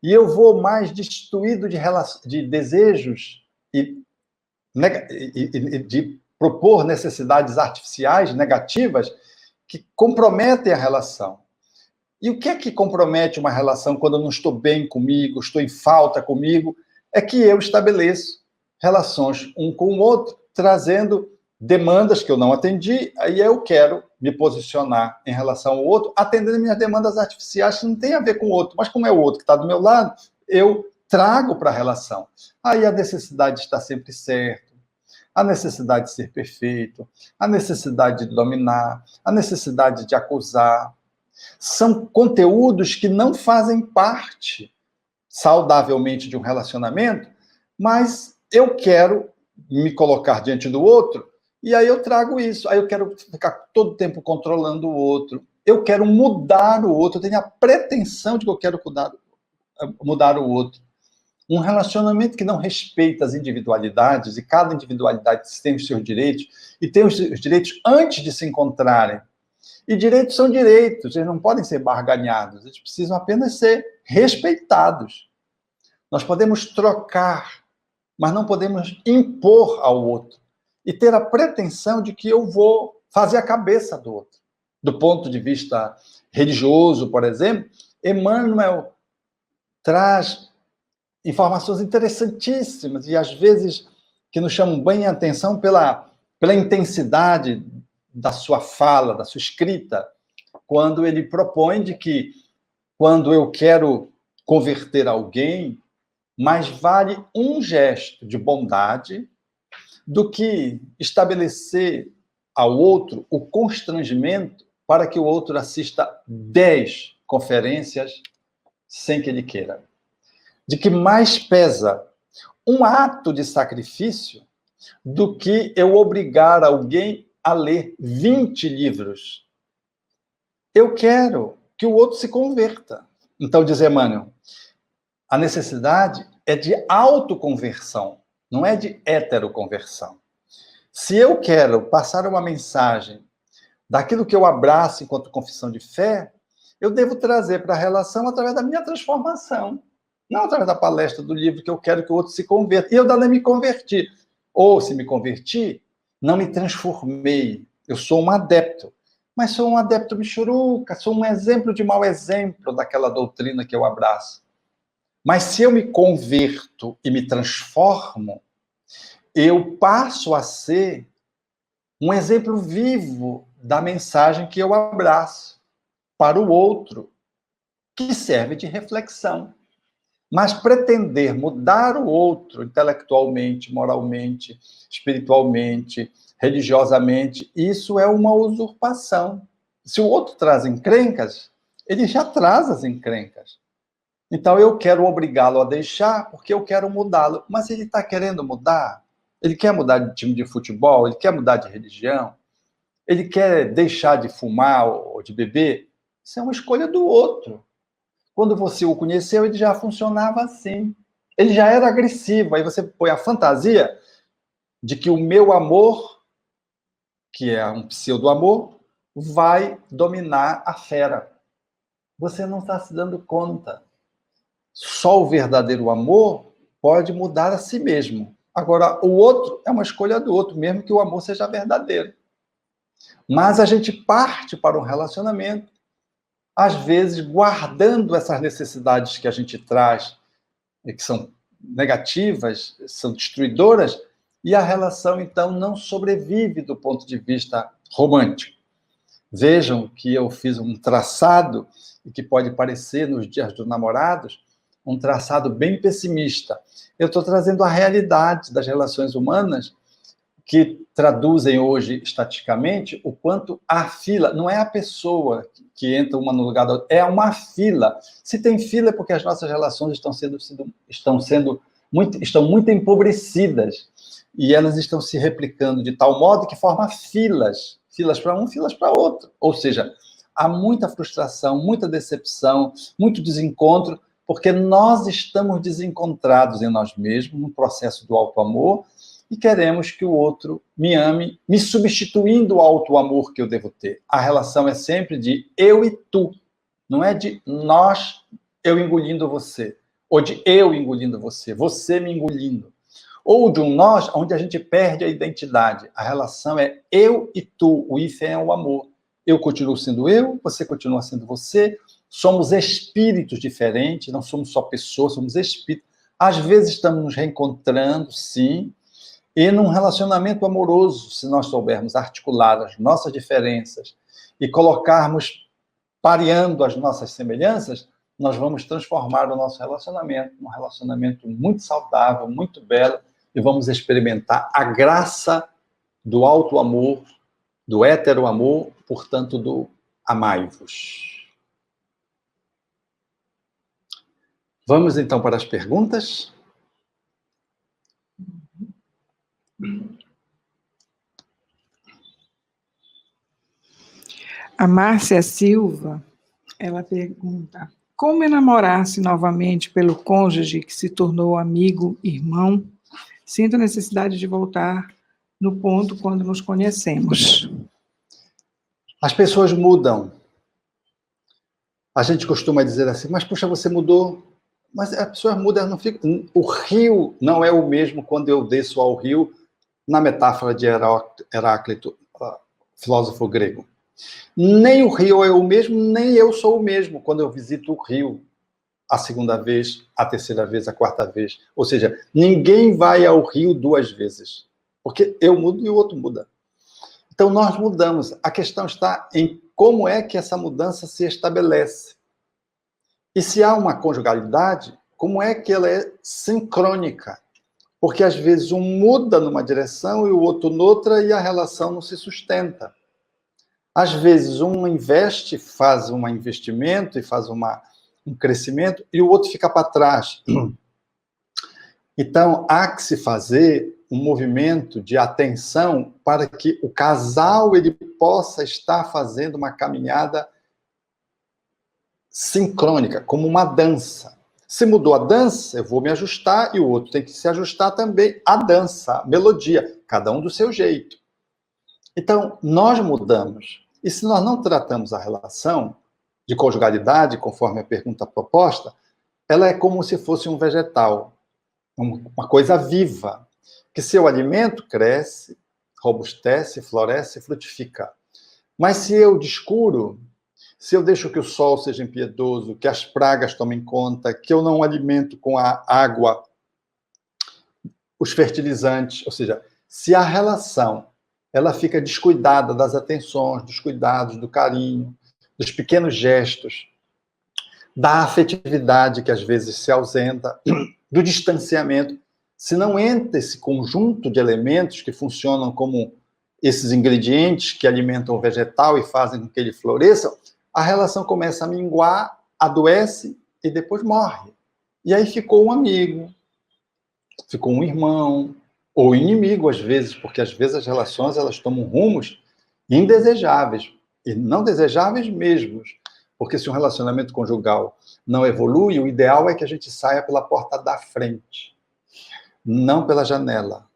e eu vou mais destituído de desejos e de propor necessidades artificiais, negativas, que comprometem a relação. E o que é que compromete uma relação quando eu não estou bem comigo, estou em falta comigo? É que eu estabeleço relações um com o outro, trazendo demandas que eu não atendi, aí eu quero me posicionar em relação ao outro, atendendo minhas demandas artificiais que não tem a ver com o outro, mas como é o outro que está do meu lado, eu trago para a relação. Aí a necessidade de estar sempre certo, a necessidade de ser perfeito, a necessidade de dominar, a necessidade de acusar. São conteúdos que não fazem parte saudavelmente de um relacionamento, mas eu quero me colocar diante do outro, e aí eu trago isso. Aí eu quero ficar todo o tempo controlando o outro. Eu quero mudar o outro. Eu tenho a pretensão de que eu quero mudar o outro. Um relacionamento que não respeita as individualidades, e cada individualidade tem os seus direitos, e tem os direitos antes de se encontrarem. E direitos são direitos, eles não podem ser barganhados, eles precisam apenas ser respeitados. Nós podemos trocar, mas não podemos impor ao outro. E ter a pretensão de que eu vou fazer a cabeça do outro. Do ponto de vista religioso, por exemplo, Emmanuel traz informações interessantíssimas e, às vezes, que nos chamam bem a atenção pela intensidade da sua fala, da sua escrita, quando ele propõe de que, quando eu quero converter alguém, mais vale um gesto de bondade do que estabelecer ao outro o constrangimento para que o outro assista 10 conferências sem que ele queira. De que mais pesa um ato de sacrifício do que eu obrigar alguém a ler 20 livros. Eu quero que o outro se converta. Então, diz Emmanuel, a necessidade é de autoconversão, não é de heteroconversão. Se eu quero passar uma mensagem daquilo que eu abraço enquanto confissão de fé, eu devo trazer para a relação através da minha transformação, não através da palestra do livro que eu quero que o outro se converta. E eu ainda me converti. Ou, se me converti, não me transformei. Eu sou um adepto. Mas sou um adepto michuruca, sou um exemplo de mau exemplo daquela doutrina que eu abraço. Mas se eu me converto e me transformo, eu passo a ser um exemplo vivo da mensagem que eu abraço para o outro, que serve de reflexão. Mas pretender mudar o outro intelectualmente, moralmente, espiritualmente, religiosamente, isso é uma usurpação. Se o outro traz encrencas, ele já traz as encrencas. Então, eu quero obrigá-lo a deixar porque eu quero mudá-lo. Mas ele está querendo mudar? Ele quer mudar de time de futebol? Ele quer mudar de religião? Ele quer deixar de fumar ou de beber? Isso é uma escolha do outro. Quando você o conheceu, ele já funcionava assim. Ele já era agressivo. Aí você põe a fantasia de que o meu amor, que é um pseudo-amor, vai dominar a fera. Você não está se dando conta. Só o verdadeiro amor pode mudar a si mesmo. Agora, o outro é uma escolha do outro, mesmo que o amor seja verdadeiro. Mas a gente parte para um relacionamento, às vezes guardando essas necessidades que a gente traz, que são negativas, são destruidoras, e a relação, então, não sobrevive do ponto de vista romântico. Vejam que eu fiz um traçado, e que pode parecer, nos dias dos namorados, um traçado bem pessimista. Eu estou trazendo a realidade das relações humanas, que traduzem hoje, estatisticamente, o quanto a fila, não é a pessoa que entra uma no lugar da outra, é uma fila. Se tem fila é porque as nossas relações estão muito empobrecidas, e elas estão se replicando de tal modo que forma filas para um, filas para outro. Ou seja, há muita frustração, muita decepção, muito desencontro, porque nós estamos desencontrados em nós mesmos, no processo do auto-amor, e queremos que o outro me ame, me substituindo o auto-amor que eu devo ter. A relação é sempre de eu e tu, não é de nós, eu engolindo você, ou de eu engolindo você, você me engolindo. Ou de um nós, onde a gente perde a identidade. A relação é eu e tu, o hífen é o amor. Eu continuo sendo eu, você continua sendo você, somos espíritos diferentes, não somos só pessoas, somos espíritos. Às vezes estamos nos reencontrando, sim, e num relacionamento amoroso, se nós soubermos articular as nossas diferenças e colocarmos, pareando as nossas semelhanças, nós vamos transformar o nosso relacionamento num relacionamento muito saudável, muito belo, e vamos experimentar a graça do auto-amor, do hétero-amor, portanto, do amai-vos. Vamos, então, para as perguntas? A Márcia Silva, ela pergunta: como enamorar-se novamente pelo cônjuge que se tornou amigo, irmão? Sinto a necessidade de voltar no ponto quando nos conhecemos. As pessoas mudam. A gente costuma dizer assim, mas, puxa, você mudou. Mas as pessoas mudam, não fica... O rio não é o mesmo quando eu desço ao rio, na metáfora de Heráclito, filósofo grego. Nem o rio é o mesmo, nem eu sou o mesmo quando eu visito o rio a segunda vez, a terceira vez, a quarta vez. Ou seja, ninguém vai ao rio duas vezes, porque eu mudo e o outro muda. Então, nós mudamos. A questão está em como é que essa mudança se estabelece. E se há uma conjugalidade, como é que ela é sincrônica? Porque, às vezes, um muda numa direção e o outro noutra, e a relação não se sustenta. Às vezes, um investe, faz um investimento e faz um crescimento, e o outro fica para trás. Então, há que se fazer um movimento de atenção para que o casal ele possa estar fazendo uma caminhada sincrônica, como uma dança. Se mudou a dança, eu vou me ajustar e o outro tem que se ajustar também à dança, à melodia, cada um do seu jeito. Então, nós mudamos. E se nós não tratamos a relação de conjugalidade, conforme a pergunta proposta, ela é como se fosse um vegetal, uma coisa viva, que seu alimento cresce, robustece, floresce, frutifica. Mas se eu descuro, se eu deixo que o sol seja impiedoso, que as pragas tomem conta, que eu não alimento com a água os fertilizantes, ou seja, se a relação ela fica descuidada das atenções, dos cuidados, do carinho, dos pequenos gestos, da afetividade que às vezes se ausenta, do distanciamento, se não entra esse conjunto de elementos que funcionam como esses ingredientes que alimentam o vegetal e fazem com que ele floresça, a relação começa a minguar, adoece e depois morre. E aí ficou um amigo, ficou um irmão, ou inimigo às vezes, porque às vezes as relações elas tomam rumos indesejáveis, e não desejáveis mesmos, porque se um relacionamento conjugal não evolui, o ideal é que a gente saia pela porta da frente, não pela janela,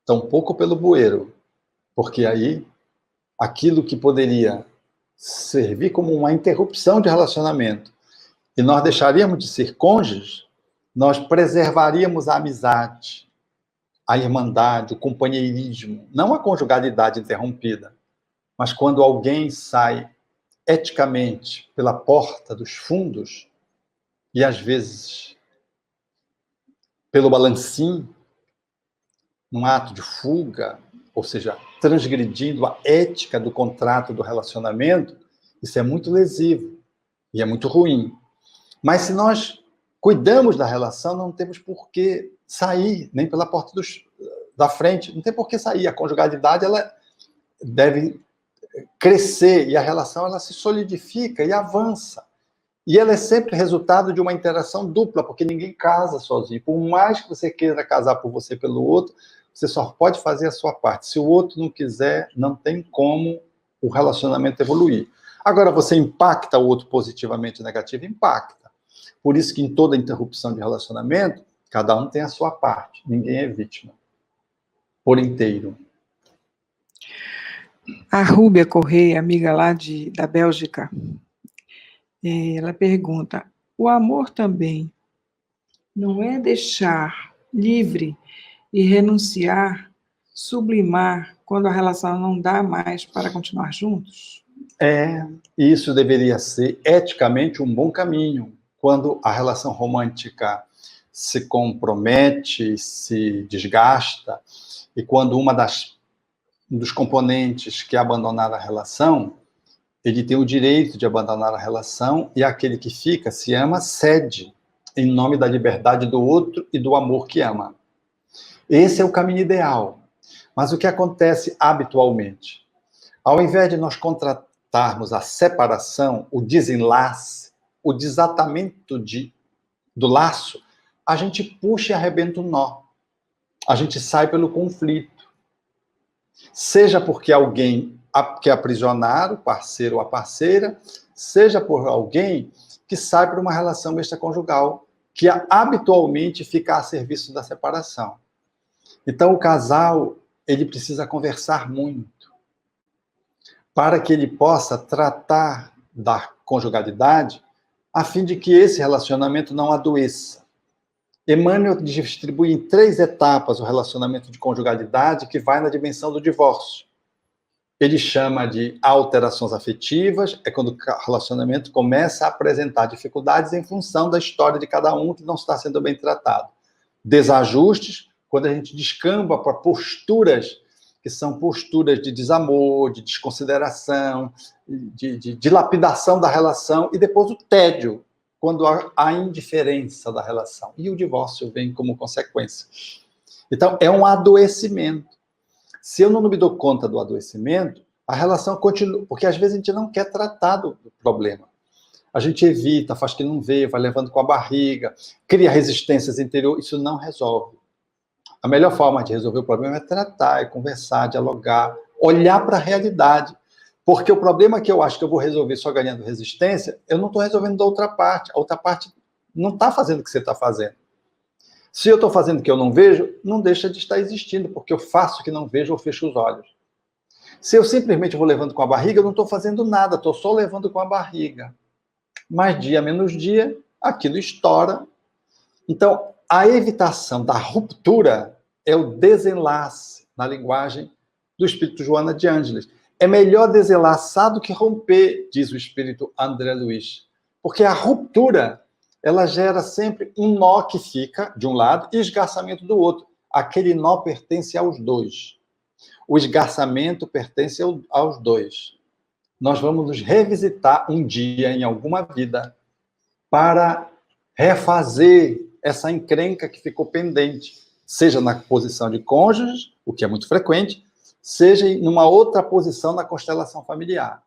tampouco pelo bueiro, porque aí aquilo que poderia servir como uma interrupção de relacionamento e nós deixaríamos de ser cônjuges, nós preservaríamos a amizade, a irmandade, o companheirismo, não a conjugalidade interrompida, mas quando alguém sai eticamente pela porta dos fundos e às vezes pelo balancinho, num ato de fuga, ou seja, transgredindo a ética do contrato do relacionamento, isso é muito lesivo e é muito ruim. Mas se nós cuidamos da relação, não temos por que sair, nem pela porta da frente, não tem por que sair. A conjugalidade ela deve crescer e a relação ela se solidifica e avança. E ela é sempre resultado de uma interação dupla, porque ninguém casa sozinho. Por mais que você queira casar por você pelo outro, você só pode fazer a sua parte. Se o outro não quiser, não tem como o relacionamento evoluir. Agora, você impacta o outro positivamente ou negativo? Impacta. Por isso que em toda interrupção de relacionamento, cada um tem a sua parte. Ninguém é vítima. Por inteiro. A Rúbia Correia, amiga lá da Bélgica, ela pergunta: o amor também não é deixar livre e renunciar, sublimar, quando a relação não dá mais para continuar juntos? Isso deveria ser eticamente um bom caminho. Quando a relação romântica se compromete, se desgasta, e quando um dos componentes quer abandonar a relação, ele tem o direito de abandonar a relação, e aquele que fica, se ama, cede em nome da liberdade do outro e do amor que ama. Esse é o caminho ideal. Mas o que acontece habitualmente? Ao invés de nós contratarmos a separação, o desenlace, o desatamento do laço, a gente puxa e arrebenta o nó. A gente sai pelo conflito. Seja porque alguém quer aprisionar o parceiro ou a parceira, seja por alguém que sai para uma relação extraconjugal, que habitualmente fica a serviço da separação. Então, o casal, ele precisa conversar muito, para que ele possa tratar da conjugalidade, a fim de que esse relacionamento não adoeça. Emmanuel distribui em 3 etapas o relacionamento de conjugalidade, que vai na dimensão do divórcio. Ele chama de alterações afetivas, é quando o relacionamento começa a apresentar dificuldades em função da história de cada um que não está sendo bem tratado. Desajustes, quando a gente descamba para posturas que são posturas de desamor, de desconsideração, de dilapidação da relação, e depois o tédio, quando há indiferença da relação. E o divórcio vem como consequência. Então, é um adoecimento. Se eu não me dou conta do adoecimento, a relação continua, porque às vezes a gente não quer tratar do problema. A gente evita, faz que não vê, vai levando com a barriga, cria resistências interiores, isso não resolve. A melhor forma de resolver o problema é tratar, é conversar, dialogar, olhar para a realidade. Porque o problema que eu acho que eu vou resolver só ganhando resistência, eu não estou resolvendo da outra parte. A outra parte não está fazendo o que você está fazendo. Se eu estou fazendo o que eu não vejo, não deixa de estar existindo, porque eu faço o que não vejo ou fecho os olhos. Se eu simplesmente vou levando com a barriga, eu não estou fazendo nada, estou só levando com a barriga. Mais dia, menos dia, aquilo estoura. Então, a evitação da ruptura é o desenlace, na linguagem do espírito Joana de Ângeles. É melhor desenlaçar do que romper, diz o espírito André Luiz. Porque a ruptura, ela gera sempre um nó que fica de um lado e esgarçamento do outro. Aquele nó pertence aos dois. O esgarçamento pertence aos dois. Nós vamos nos revisitar um dia, em alguma vida, para refazer essa encrenca que ficou pendente, seja na posição de cônjuges, o que é muito frequente, seja em uma outra posição na constelação familiar.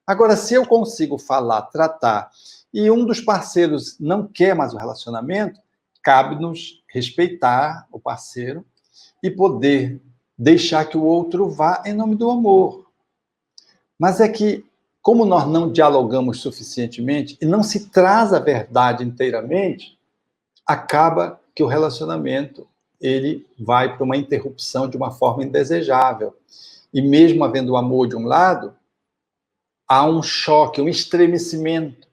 Agora, se eu consigo falar, tratar, e um dos parceiros não quer mais o relacionamento, cabe-nos respeitar o parceiro e poder deixar que o outro vá em nome do amor. Mas é que, como nós não dialogamos suficientemente e não se traz a verdade inteiramente, acaba que o relacionamento ele vai para uma interrupção de uma forma indesejável. E mesmo havendo o amor de um lado, há um choque, um estremecimento,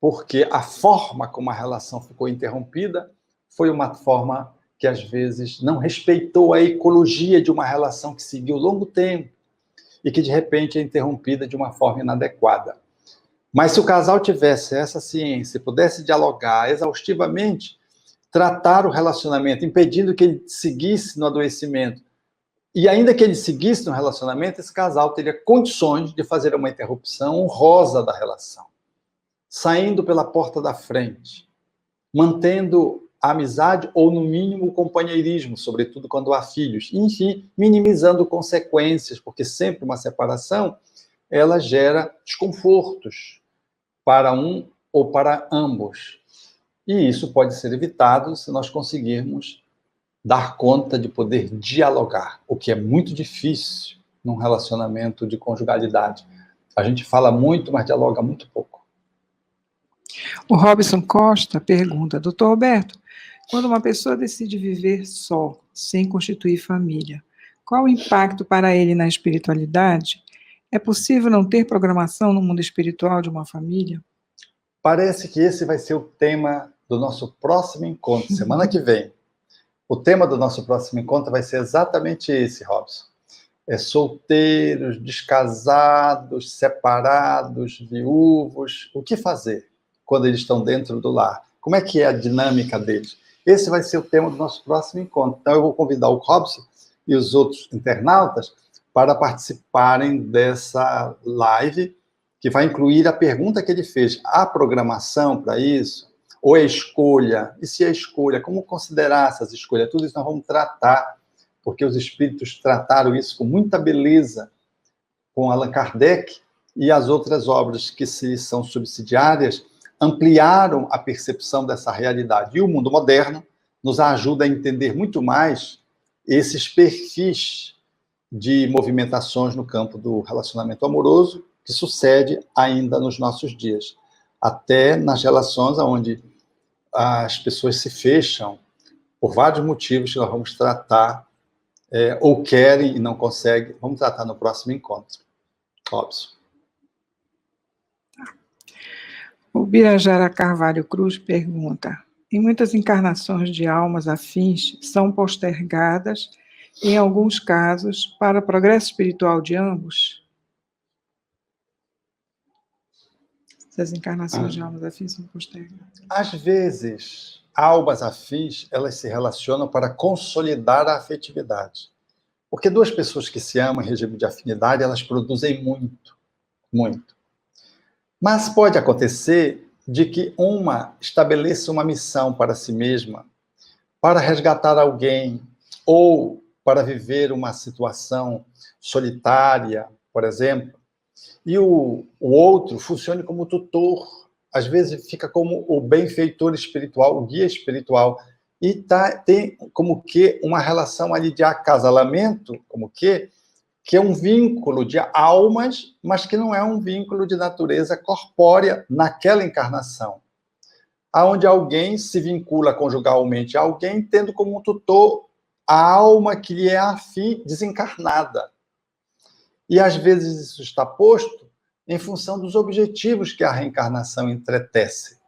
porque a forma como a relação ficou interrompida foi uma forma que, às vezes, não respeitou a ecologia de uma relação que seguiu longo tempo e que, de repente, é interrompida de uma forma inadequada. Mas se o casal tivesse essa ciência, pudesse dialogar exaustivamente, tratar o relacionamento, impedindo que ele seguisse no adoecimento, e ainda que ele seguisse no relacionamento, esse casal teria condições de fazer uma interrupção honrosa da relação, saindo pela porta da frente, mantendo a amizade ou, no mínimo, o companheirismo, sobretudo quando há filhos. Enfim, minimizando consequências, porque sempre uma separação, ela gera desconfortos para um ou para ambos. E isso pode ser evitado se nós conseguirmos dar conta de poder dialogar, o que é muito difícil num relacionamento de conjugalidade. A gente fala muito, mas dialoga muito pouco. O Robson Costa pergunta, doutor Roberto, quando uma pessoa decide viver só, sem constituir família, qual o impacto para ele na espiritualidade? É possível não ter programação no mundo espiritual de uma família? Parece que esse vai ser o tema do nosso próximo encontro, semana que vem. O tema do nosso próximo encontro vai ser exatamente esse, Robson. Solteiros, descasados, separados, viúvos, o que fazer quando eles estão dentro do lar? Como é que é a dinâmica deles? Esse vai ser o tema do nosso próximo encontro. Então, eu vou convidar o Robson e os outros internautas para participarem dessa live, que vai incluir a pergunta que ele fez. Há programação para isso? Ou é escolha? E se é escolha, como considerar essas escolhas? Tudo isso nós vamos tratar, porque os espíritos trataram isso com muita beleza com Allan Kardec, e as outras obras que se são subsidiárias ampliaram a percepção dessa realidade. E o mundo moderno nos ajuda a entender muito mais esses perfis de movimentações no campo do relacionamento amoroso que sucede ainda nos nossos dias, até nas relações onde as pessoas se fecham por vários motivos que nós vamos tratar, ou querem e não conseguem. Vamos tratar no próximo encontro. Robson. O Birajara Carvalho Cruz pergunta, em muitas encarnações de almas afins são postergadas, em alguns casos, para o progresso espiritual de ambos? Essas encarnações de almas afins são postergadas. Às vezes, almas afins, elas se relacionam para consolidar a afetividade. Porque duas pessoas que se amam em regime de afinidade, elas produzem muito, muito. Mas pode acontecer de que uma estabeleça uma missão para si mesma, para resgatar alguém, ou para viver uma situação solitária, por exemplo, e o outro funcione como tutor, às vezes fica como o benfeitor espiritual, o guia espiritual, e tem como que uma relação ali de acasalamento, como que é um vínculo de almas, mas que não é um vínculo de natureza corpórea naquela encarnação, aonde alguém se vincula conjugalmente a alguém, tendo como tutor a alma que lhe é afim desencarnada. E, às vezes, isso está posto em função dos objetivos que a reencarnação entretece.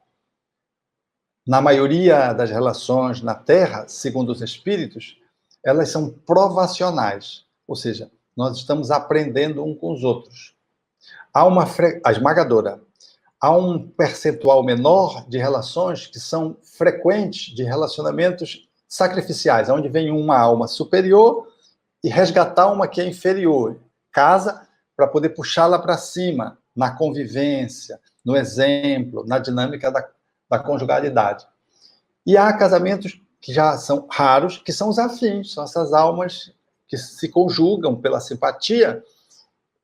Na maioria das relações na Terra, segundo os espíritos, elas são provacionais, ou seja, nós estamos aprendendo um com os outros. Há a esmagadora. Há um percentual menor de relações que são frequentes, de relacionamentos sacrificiais, onde vem uma alma superior e resgatar uma que é inferior. Casa para poder puxá-la para cima, na convivência, no exemplo, na dinâmica da conjugalidade. E há casamentos que já são raros, que são os afins, são essas almas que se conjugam pela simpatia,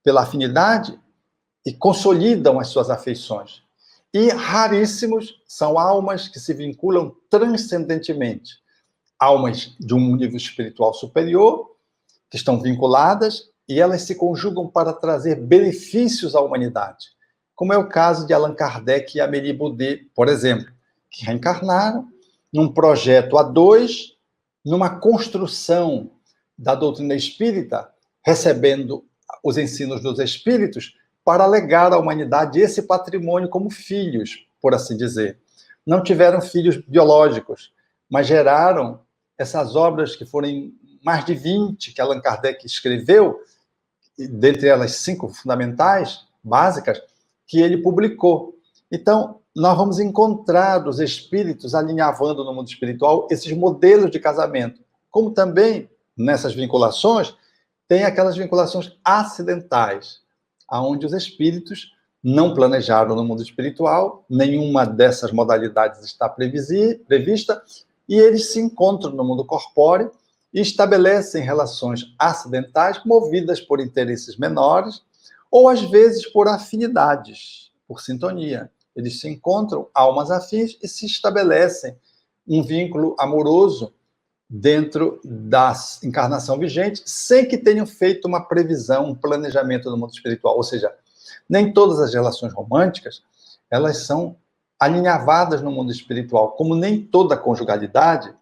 pela afinidade, e consolidam as suas afeições. E raríssimos são almas que se vinculam transcendentemente. Almas de um nível espiritual superior, que estão vinculadas, e elas se conjugam para trazer benefícios à humanidade. Como é o caso de Allan Kardec e Amélie Baudet, por exemplo, que reencarnaram num projeto a dois, numa construção da doutrina espírita, recebendo os ensinos dos espíritos, para legar à humanidade esse patrimônio como filhos, por assim dizer. Não tiveram filhos biológicos, mas geraram essas obras que foram mais de 20 que Allan Kardec escreveu, dentre elas 5 fundamentais, básicas, que ele publicou. Então, nós vamos encontrar os espíritos alinhavando no mundo espiritual esses modelos de casamento, como também, nessas vinculações, tem aquelas vinculações acidentais, onde os espíritos não planejaram no mundo espiritual, nenhuma dessas modalidades está prevista, e eles se encontram no mundo corpóreo e estabelecem relações acidentais movidas por interesses menores, ou às vezes por afinidades, por sintonia. Eles se encontram, almas afins, e se estabelecem um vínculo amoroso dentro da encarnação vigente, sem que tenham feito uma previsão, um planejamento no mundo espiritual. Ou seja, nem todas as relações românticas, elas são alinhavadas no mundo espiritual, como nem toda conjugalidade,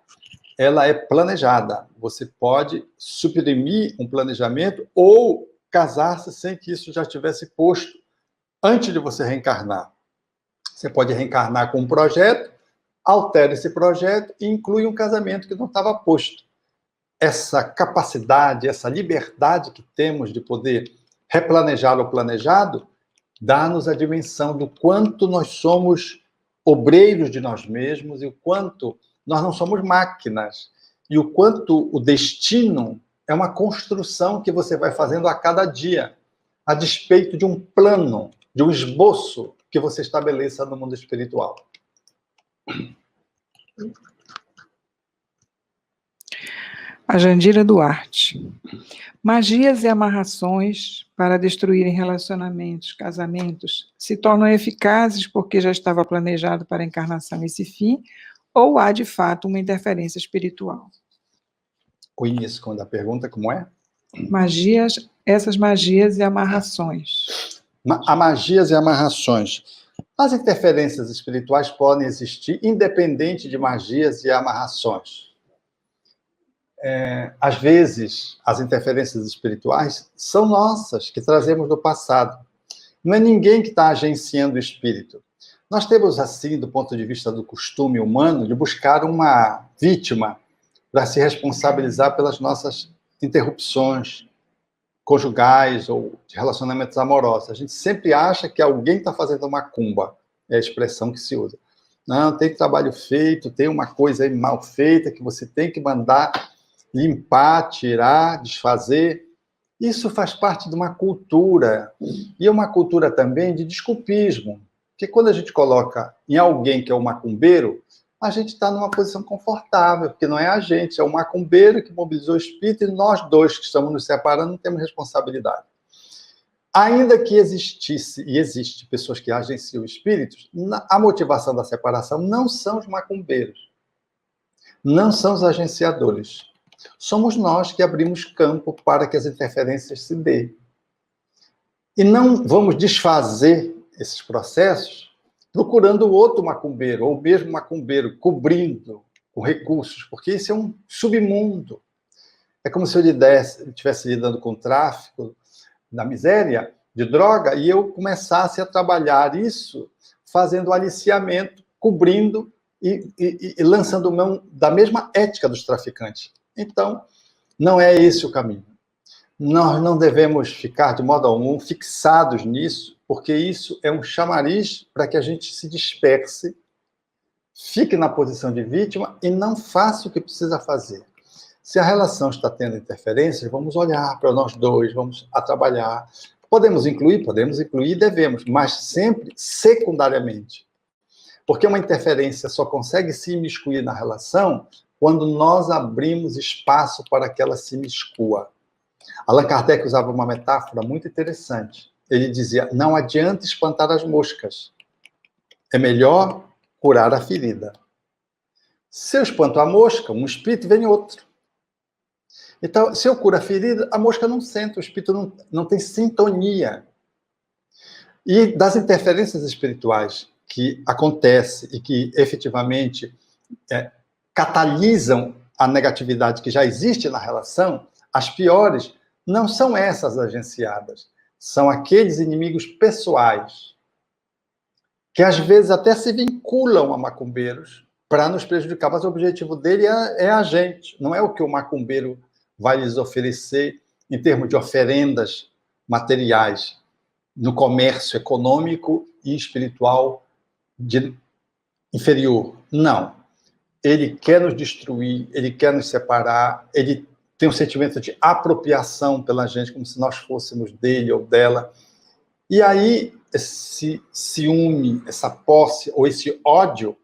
ela é planejada. Você pode suprimir um planejamento ou casar-se sem que isso já tivesse posto antes de você reencarnar. Você pode reencarnar com um projeto, altera esse projeto e inclui um casamento que não estava posto. Essa capacidade, essa liberdade que temos de poder replanejar o planejado, dá-nos a dimensão do quanto nós somos obreiros de nós mesmos e o quanto nós não somos máquinas, e o quanto o destino é uma construção que você vai fazendo a cada dia, a despeito de um plano, de um esboço que você estabeleça no mundo espiritual. A Jandira Duarte. Magias e amarrações para destruírem relacionamentos, casamentos, se tornam eficazes porque já estava planejado para a encarnação esse fim, ou há, de fato, uma interferência espiritual? O início, quando a pergunta, como é? Magias, essas magias e amarrações. Há magias e amarrações. As interferências espirituais podem existir independente de magias e amarrações. Às vezes, as interferências espirituais são nossas, que trazemos do passado. Não é ninguém que está agenciando o espírito. Nós temos, assim, do ponto de vista do costume humano, de buscar uma vítima para se responsabilizar pelas nossas interrupções conjugais ou de relacionamentos amorosos. A gente sempre acha que alguém está fazendo macumba, é a expressão que se usa. Não, tem trabalho feito, tem uma coisa aí mal feita que você tem que mandar limpar, tirar, desfazer. Isso faz parte de uma cultura, e é uma cultura também de desculpismo, porque quando a gente coloca em alguém que é o macumbeiro, a gente está numa posição confortável, porque não é a gente, é o macumbeiro que mobilizou o espírito, e nós dois que estamos nos separando não temos responsabilidade. Ainda que existisse, e existe, pessoas que agenciam espíritos, a motivação da separação não são os macumbeiros, não são os agenciadores. Somos nós que abrimos campo para que as interferências se dêem. E não vamos desfazer esses processos procurando outro macumbeiro, ou mesmo macumbeiro, cobrindo com recursos, porque esse é um submundo. É como se eu estivesse lidando com o tráfico da miséria, de droga, e eu começasse a trabalhar isso fazendo aliciamento, cobrindo e lançando mão da mesma ética dos traficantes. Então, não é esse o caminho. Nós não devemos ficar, de modo algum, fixados nisso, porque isso é um chamariz para que a gente se disperse, fique na posição de vítima e não faça o que precisa fazer. Se a relação está tendo interferências, vamos olhar para nós dois, vamos a trabalhar. Podemos incluir e devemos, mas sempre secundariamente. Porque uma interferência só consegue se imiscuir na relação quando nós abrimos espaço para que ela se imiscua. Allan Kardec usava uma metáfora muito interessante. ele dizia, não adianta espantar as moscas. É melhor curar a ferida. Se eu espanto a mosca, um espírito vem outro. Então, se eu curo a ferida, a mosca não sente, o espírito não tem sintonia. E das interferências espirituais que acontecem e que efetivamente catalisam a negatividade que já existe na relação, as piores não são essas agenciadas, são aqueles inimigos pessoais, que às vezes até se vinculam a macumbeiros para nos prejudicar, mas o objetivo dele é a gente, não é o que o macumbeiro vai lhes oferecer em termos de oferendas materiais, no comércio econômico e espiritual inferior. Não. Ele quer nos destruir, ele quer nos separar, ele tem um sentimento de apropriação pela gente, como se nós fôssemos dele ou dela. E aí, esse ciúme, essa posse, ou esse ódio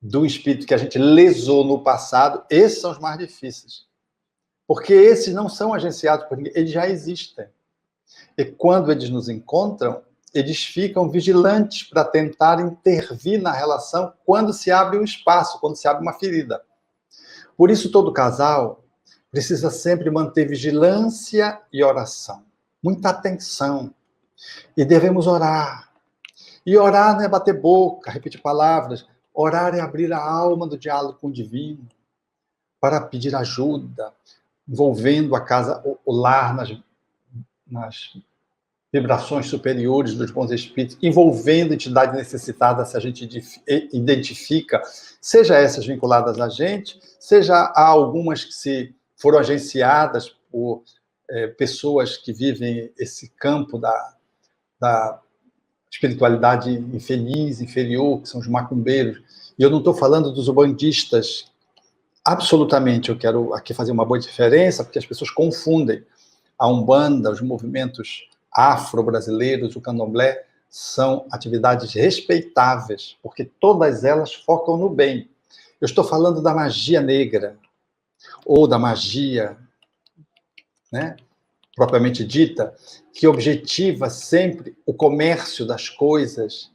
do espírito que a gente lesou no passado, esses são os mais difíceis. Porque esses não são agenciados por ninguém, eles já existem. E quando eles nos encontram, eles ficam vigilantes para tentar intervir na relação quando se abre um espaço, quando se abre uma ferida. Por isso, todo casal precisa sempre manter vigilância e oração. Muita atenção. E devemos orar. E orar não é bater boca, repetir palavras. Orar é abrir a alma do diálogo com o divino para pedir ajuda, envolvendo a casa, o lar nas vibrações superiores dos bons espíritos, envolvendo entidade necessitada, se a gente identifica, seja essas vinculadas a gente, seja há algumas que foram agenciadas por pessoas que vivem esse campo da espiritualidade infeliz, inferior, que são os macumbeiros. E eu não estou falando dos ubandistas, absolutamente, eu quero aqui fazer uma boa diferença, porque as pessoas confundem a Umbanda, os movimentos afro-brasileiros, o candomblé, são atividades respeitáveis, porque todas elas focam no bem. Eu estou falando da magia negra, ou da magia, né, propriamente dita, que objetiva sempre o comércio das coisas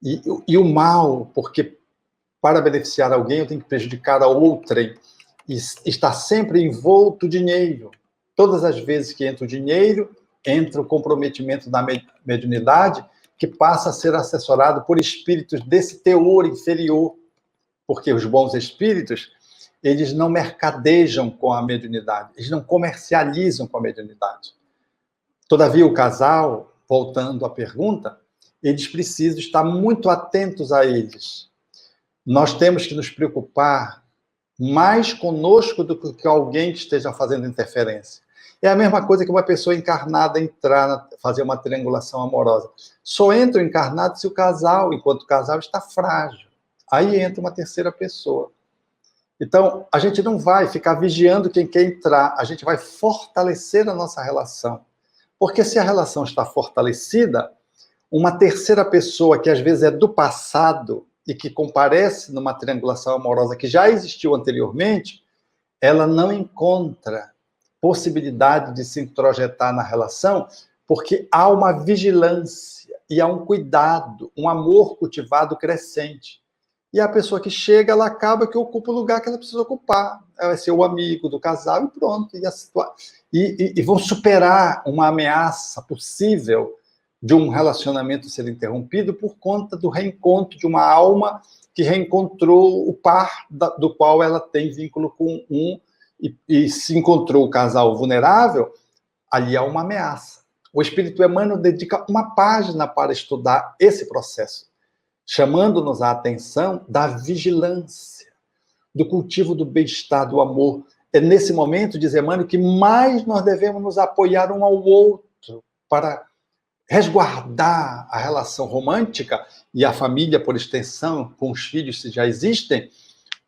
e o mal, porque para beneficiar alguém eu tenho que prejudicar a outrem, e está sempre envolto o dinheiro. Todas as vezes que entra o dinheiro, entra o comprometimento da mediunidade, que passa a ser assessorado por espíritos desse teor inferior, porque os bons espíritos, eles não mercadejam com a mediunidade, eles não comercializam com a mediunidade. Todavia, o casal, voltando à pergunta, eles precisam estar muito atentos a eles. Nós temos que nos preocupar mais conosco do que alguém que esteja fazendo interferência. É a mesma coisa que uma pessoa encarnada entrar, fazer uma triangulação amorosa. Só entra o encarnado se o casal, enquanto o casal está frágil. Aí entra uma terceira pessoa. Então, a gente não vai ficar vigiando quem quer entrar, a gente vai fortalecer a nossa relação. Porque se a relação está fortalecida, uma terceira pessoa, que às vezes é do passado e que comparece numa triangulação amorosa que já existiu anteriormente, ela não encontra possibilidade de se introjetar na relação, porque há uma vigilância e há um cuidado, um amor cultivado crescente. E a pessoa que chega, ela acaba que ocupa o lugar que ela precisa ocupar. Ela vai ser o amigo do casal e pronto. E vão superar uma ameaça possível de um relacionamento ser interrompido por conta do reencontro de uma alma que reencontrou o par do qual ela tem vínculo com um e se encontrou o casal vulnerável, ali há uma ameaça. O Espírito Emmanuel dedica uma página para estudar esse processo, chamando-nos a atenção da vigilância, do cultivo do bem-estar, do amor. É nesse momento, diz Emmanuel, que mais nós devemos nos apoiar um ao outro para resguardar a relação romântica e a família, por extensão, com os filhos, se já existem,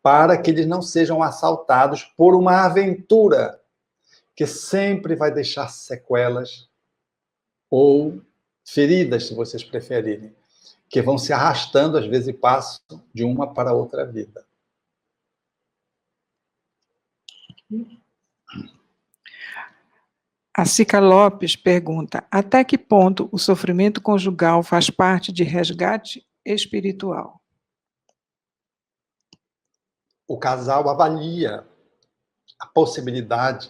para que eles não sejam assaltados por uma aventura que sempre vai deixar sequelas ou feridas, se vocês preferirem, que vão se arrastando, às vezes, e passam de uma para outra vida. A Cica Lopes pergunta: até que ponto o sofrimento conjugal faz parte de resgate espiritual? O casal avalia a possibilidade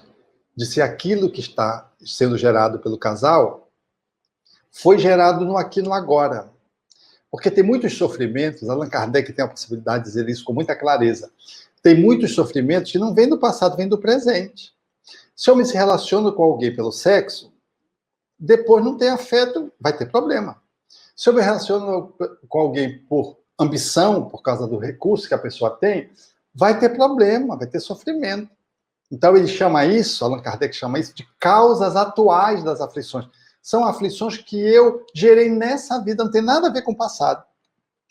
de se aquilo que está sendo gerado pelo casal foi gerado no aqui e no agora. Porque tem muitos sofrimentos, Allan Kardec tem a possibilidade de dizer isso com muita clareza, tem muitos sofrimentos que não vêm do passado, vêm do presente. Se eu me relaciono com alguém pelo sexo, depois não tem afeto, vai ter problema. Se eu me relaciono com alguém por ambição, por causa do recurso que a pessoa tem, vai ter problema, vai ter sofrimento. Então ele chama isso, Allan Kardec chama isso de causas atuais das aflições. São aflições que eu gerei nessa vida, não tem nada a ver com o passado.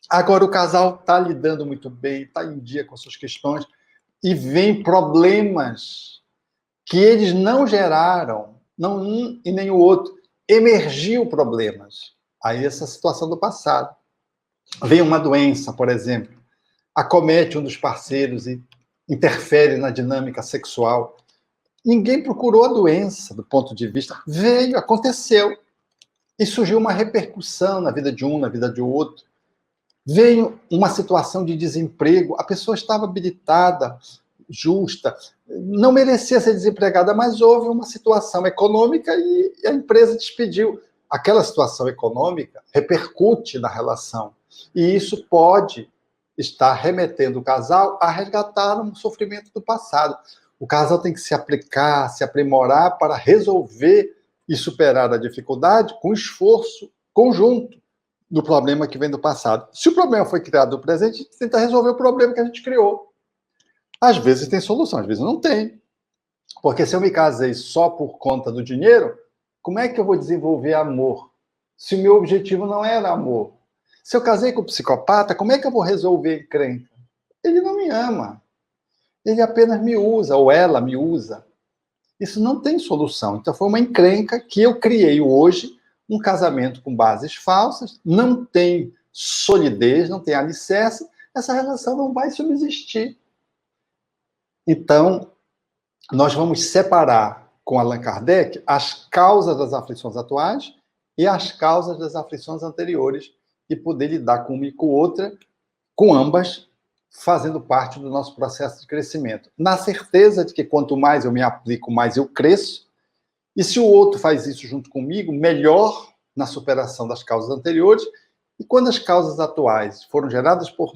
Agora o casal está lidando muito bem, está em dia com suas questões, e vem problemas que eles não geraram, não um e nem o outro, emergiu problemas. Aí essa situação do passado. Vem uma doença, por exemplo, acomete um dos parceiros e interfere na dinâmica sexual. Ninguém procurou a doença do ponto de vista. Veio, aconteceu. E surgiu uma repercussão na vida de um, na vida de outro. Veio uma situação de desemprego. A pessoa estava habilitada, justa, não merecia ser desempregada, mas houve uma situação econômica e a empresa despediu. Aquela situação econômica repercute na relação. E isso pode estar remetendo o casal a resgatar um sofrimento do passado. O casal tem que se aplicar, se aprimorar para resolver e superar a dificuldade com esforço conjunto do problema que vem do passado. Se o problema foi criado no presente, a gente tenta resolver o problema que a gente criou. Às vezes tem solução, às vezes não tem. Porque se eu me casei só por conta do dinheiro, como é que eu vou desenvolver amor? Se o meu objetivo não era amor. Se eu casei com um psicopata, como é que eu vou resolver encrenca? Ele não me ama. Ele apenas me usa, ou ela me usa. Isso não tem solução. Então foi uma encrenca que eu criei hoje, um casamento com bases falsas, não tem solidez, não tem alicerce, essa relação não vai subsistir. Então, nós vamos separar com Allan Kardec as causas das aflições atuais e as causas das aflições anteriores e poder lidar com uma e com outra, com ambas, fazendo parte do nosso processo de crescimento. Na certeza de que quanto mais eu me aplico, mais eu cresço, e se o outro faz isso junto comigo, melhor na superação das causas anteriores, e quando as causas atuais foram geradas por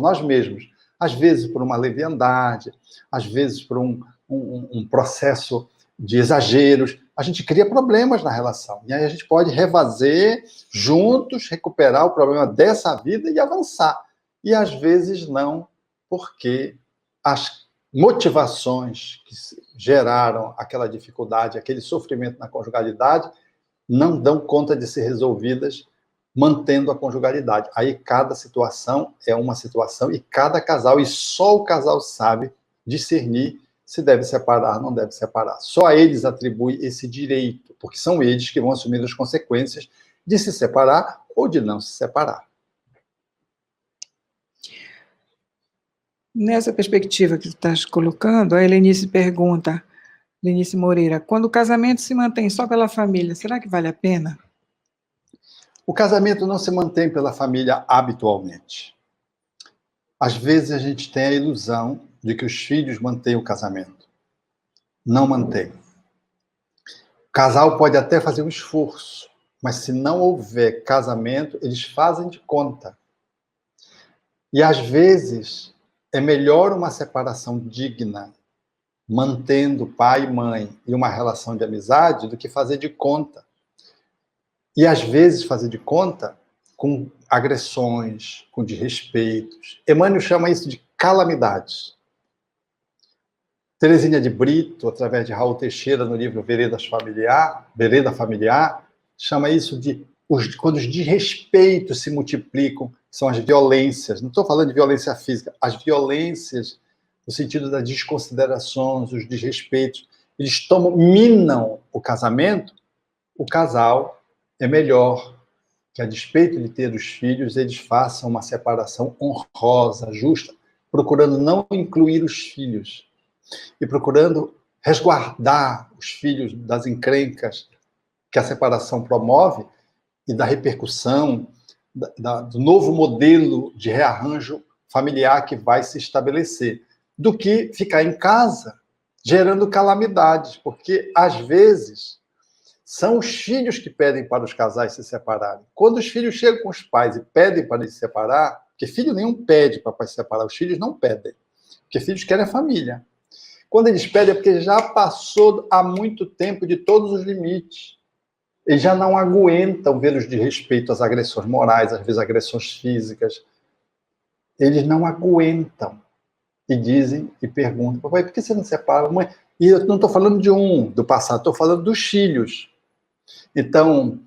nós mesmos, às vezes por uma leviandade, às vezes por um processo de exageros, a gente cria problemas na relação. E aí a gente pode refazer juntos, recuperar o problema dessa vida e avançar. E às vezes não, porque as motivações que geraram aquela dificuldade, aquele sofrimento na conjugalidade, não dão conta de ser resolvidas mantendo a conjugalidade. Aí cada situação é uma situação e cada casal, e só o casal sabe discernir se deve separar, não deve separar. Só a eles atribui esse direito, porque são eles que vão assumir as consequências de se separar ou de não se separar. Nessa perspectiva que tu estás colocando, a Helenice pergunta, Helenice Moreira, quando o casamento se mantém só pela família, será que vale a pena? O casamento não se mantém pela família habitualmente. Às vezes a gente tem a ilusão de que os filhos mantêm o casamento. Não mantém. O casal pode até fazer um esforço, mas se não houver casamento, eles fazem de conta. E às vezes é melhor uma separação digna, mantendo pai e mãe e uma relação de amizade, do que fazer de conta. E às vezes fazer de conta com agressões, com desrespeitos. Emmanuel chama isso de calamidades. Teresinha de Brito, através de Raul Teixeira, no livro Vereda Familiar, chama isso de quando os desrespeitos se multiplicam, são as violências. Não estou falando de violência física, as violências no sentido das desconsiderações, os desrespeitos, eles minam o casamento, o casal é melhor que, a despeito de ter os filhos, eles façam uma separação honrosa, justa, procurando não incluir os filhos e procurando resguardar os filhos das encrencas que a separação promove e da repercussão do novo modelo de rearranjo familiar que vai se estabelecer, do que ficar em casa gerando calamidades, porque, às vezes, são os filhos que pedem para os casais se separarem. Quando os filhos chegam com os pais e pedem para se separar, porque filho nenhum pede para se separar, os filhos não pedem, porque filhos querem a família. Quando eles pedem é porque já passou há muito tempo de todos os limites. Eles já não aguentam ver os desrespeitos, as agressões morais, às vezes agressões físicas. Eles não aguentam. E dizem e perguntam, papai, por que você não separa? Mãe? E eu não estou falando do passado, estou falando dos filhos. Então,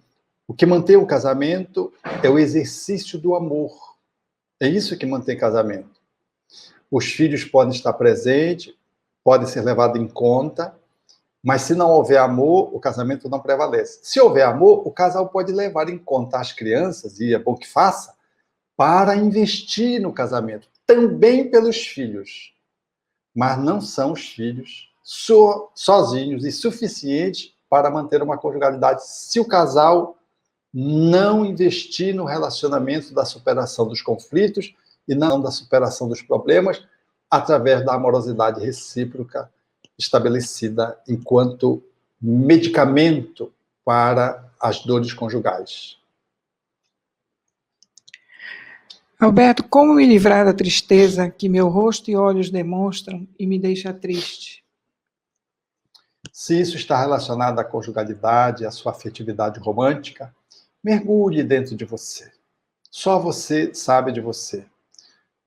o que mantém o casamento é o exercício do amor. É isso que mantém casamento. Os filhos podem estar presentes, podem ser levados em conta, mas se não houver amor, o casamento não prevalece. Se houver amor, o casal pode levar em conta as crianças, e é bom que faça, para investir no casamento, também pelos filhos. Mas não são os filhos sozinhos e suficientes para manter uma conjugalidade se o casal não investir no relacionamento da superação dos conflitos e não da superação dos problemas através da amorosidade recíproca estabelecida enquanto medicamento para as dores conjugais. Alberto, como me livrar da tristeza que meu rosto e olhos demonstram e me deixa triste? Se isso está relacionado à conjugalidade, à sua afetividade romântica, mergulhe dentro de você. Só você sabe de você.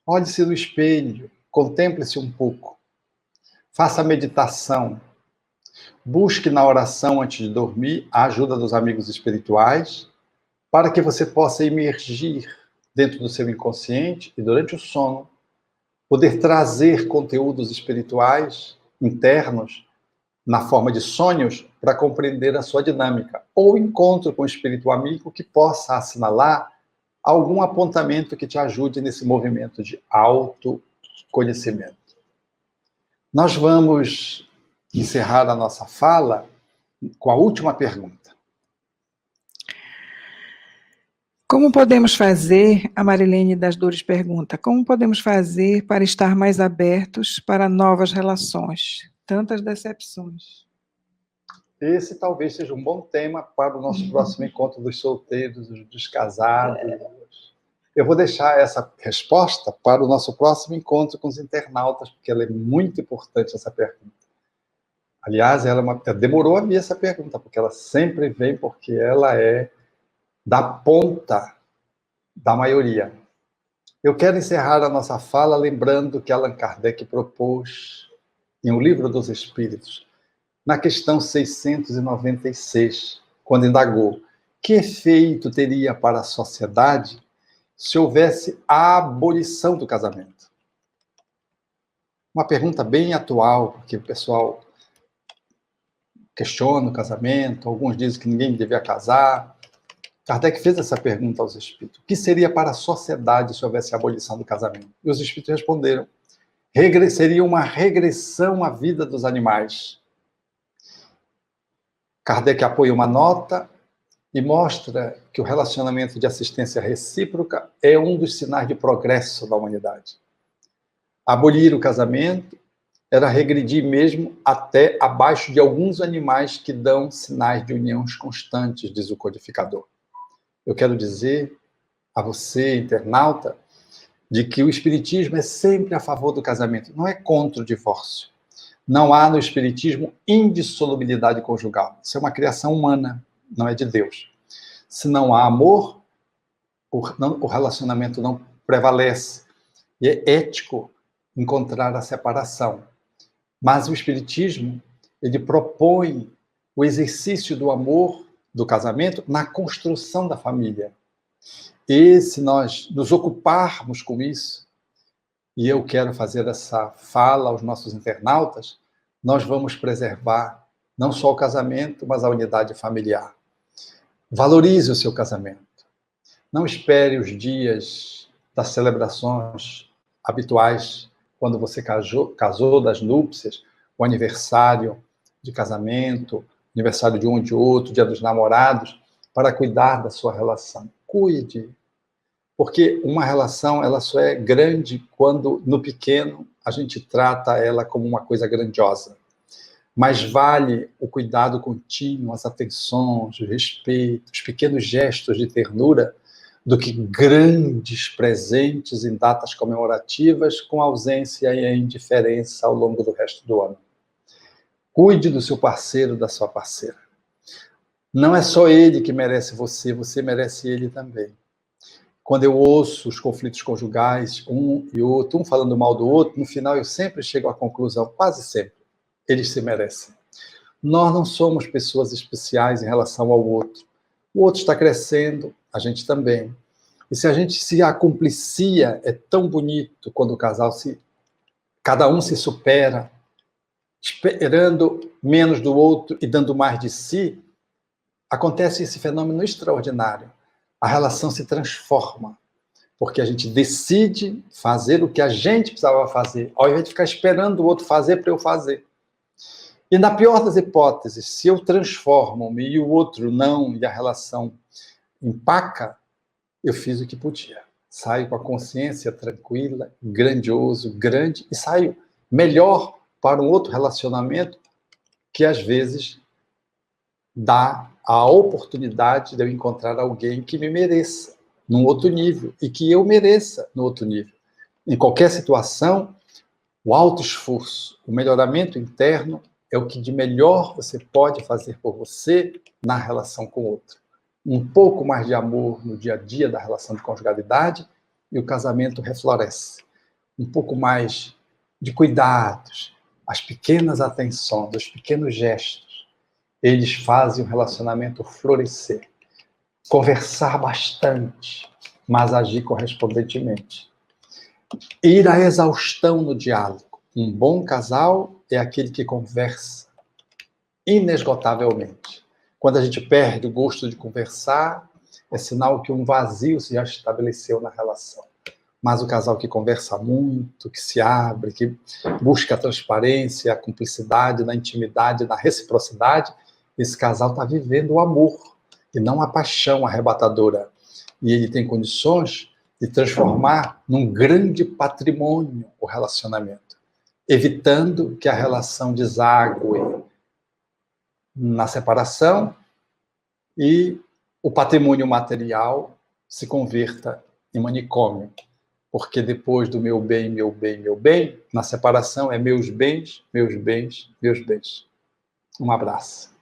Olhe-se no espelho, contemple-se um pouco. Faça meditação. Busque na oração antes de dormir a ajuda dos amigos espirituais para que você possa emergir dentro do seu inconsciente e durante o sono poder trazer conteúdos espirituais internos na forma de sonhos para compreender a sua dinâmica, ou encontro com um espírito amigo que possa assinalar algum apontamento que te ajude nesse movimento de autoconhecimento. Nós vamos encerrar a nossa fala com a última pergunta. Como podemos fazer, a Marilene das Dores pergunta, como podemos fazer para estar mais abertos para novas relações? Tantas decepções. Esse talvez seja um bom tema para o nosso próximo encontro dos solteiros, dos casados. Eu vou deixar essa resposta para o nosso próximo encontro com os internautas, porque ela é muito importante, essa pergunta. Aliás, ela demorou a vir essa pergunta, porque ela sempre vem, porque ela é da ponta da maioria. Eu quero encerrar a nossa fala lembrando que Allan Kardec propôs, em O Livro dos Espíritos, na questão 696, quando indagou que efeito teria para a sociedade se houvesse a abolição do casamento. Uma pergunta bem atual, porque o pessoal questiona o casamento, alguns dizem que ninguém devia casar. Kardec fez essa pergunta aos espíritos. O que seria para a sociedade se houvesse a abolição do casamento? E os espíritos responderam. Seria uma regressão à vida dos animais. Kardec apoia uma nota e mostra que o relacionamento de assistência recíproca é um dos sinais de progresso da humanidade. Abolir o casamento era regredir mesmo até abaixo de alguns animais que dão sinais de uniões constantes, diz o codificador. Eu quero dizer a você, internauta, de que o espiritismo é sempre a favor do casamento, não é contra o divórcio. Não há no espiritismo indissolubilidade conjugal. Isso é uma criação humana, não é de Deus. Se não há amor, o relacionamento não prevalece. E é ético encontrar a separação. Mas o espiritismo, ele propõe o exercício do amor, do casamento, na construção da família. E se nós nos ocuparmos com isso, e eu quero fazer essa fala aos nossos internautas, nós vamos preservar não só o casamento, mas a unidade familiar. Valorize o seu casamento. Não espere os dias das celebrações habituais, quando você casou, das núpcias, o aniversário de casamento, aniversário de um e de outro, dia dos namorados, para cuidar da sua relação. Cuide. Porque uma relação, ela só é grande quando, no pequeno, a gente trata ela como uma coisa grandiosa. Mas vale o cuidado contínuo, as atenções, o respeito, os pequenos gestos de ternura, do que grandes presentes em datas comemorativas com ausência e indiferença ao longo do resto do ano. Cuide do seu parceiro, da sua parceira. Não é só ele que merece você, você merece ele também. Quando eu ouço os conflitos conjugais, um e outro, um falando mal do outro, no final eu sempre chego à conclusão, quase sempre, eles se merecem. Nós não somos pessoas especiais em relação ao outro. O outro está crescendo, a gente também. E se a gente se acumplicia, é tão bonito quando o casal cada um se supera, esperando menos do outro e dando mais de si, acontece esse fenômeno extraordinário. A relação se transforma, porque a gente decide fazer o que a gente precisava fazer, ao invés de ficar esperando o outro fazer para eu fazer. E na pior das hipóteses, se eu transformo-me e o outro não, e a relação empaca, eu fiz o que podia. Saio com a consciência tranquila, grandioso, grande, e saio melhor para um outro relacionamento que, às vezes, dá a oportunidade de eu encontrar alguém que me mereça num outro nível e que eu mereça no outro nível. Em qualquer situação, o autoesforço, o melhoramento interno é o que de melhor você pode fazer por você na relação com o outro. Um pouco mais de amor no dia a dia da relação de conjugalidade e o casamento refloresce. Um pouco mais de cuidados, as pequenas atenções, os pequenos gestos, eles fazem o relacionamento florescer. Conversar bastante, mas agir correspondentemente. Ir à exaustão no diálogo. Um bom casal é aquele que conversa inesgotavelmente. Quando a gente perde o gosto de conversar, é sinal que um vazio se já estabeleceu na relação. Mas o casal que conversa muito, que se abre, que busca a transparência, a cumplicidade, na intimidade, na reciprocidade, esse casal está vivendo o amor e não a paixão arrebatadora. E ele tem condições de transformar num grande patrimônio o relacionamento, evitando que a relação desague na separação e o patrimônio material se converta em manicômio. Porque depois do meu bem, meu bem, meu bem, na separação é meus bens, meus bens, meus bens. Um abraço.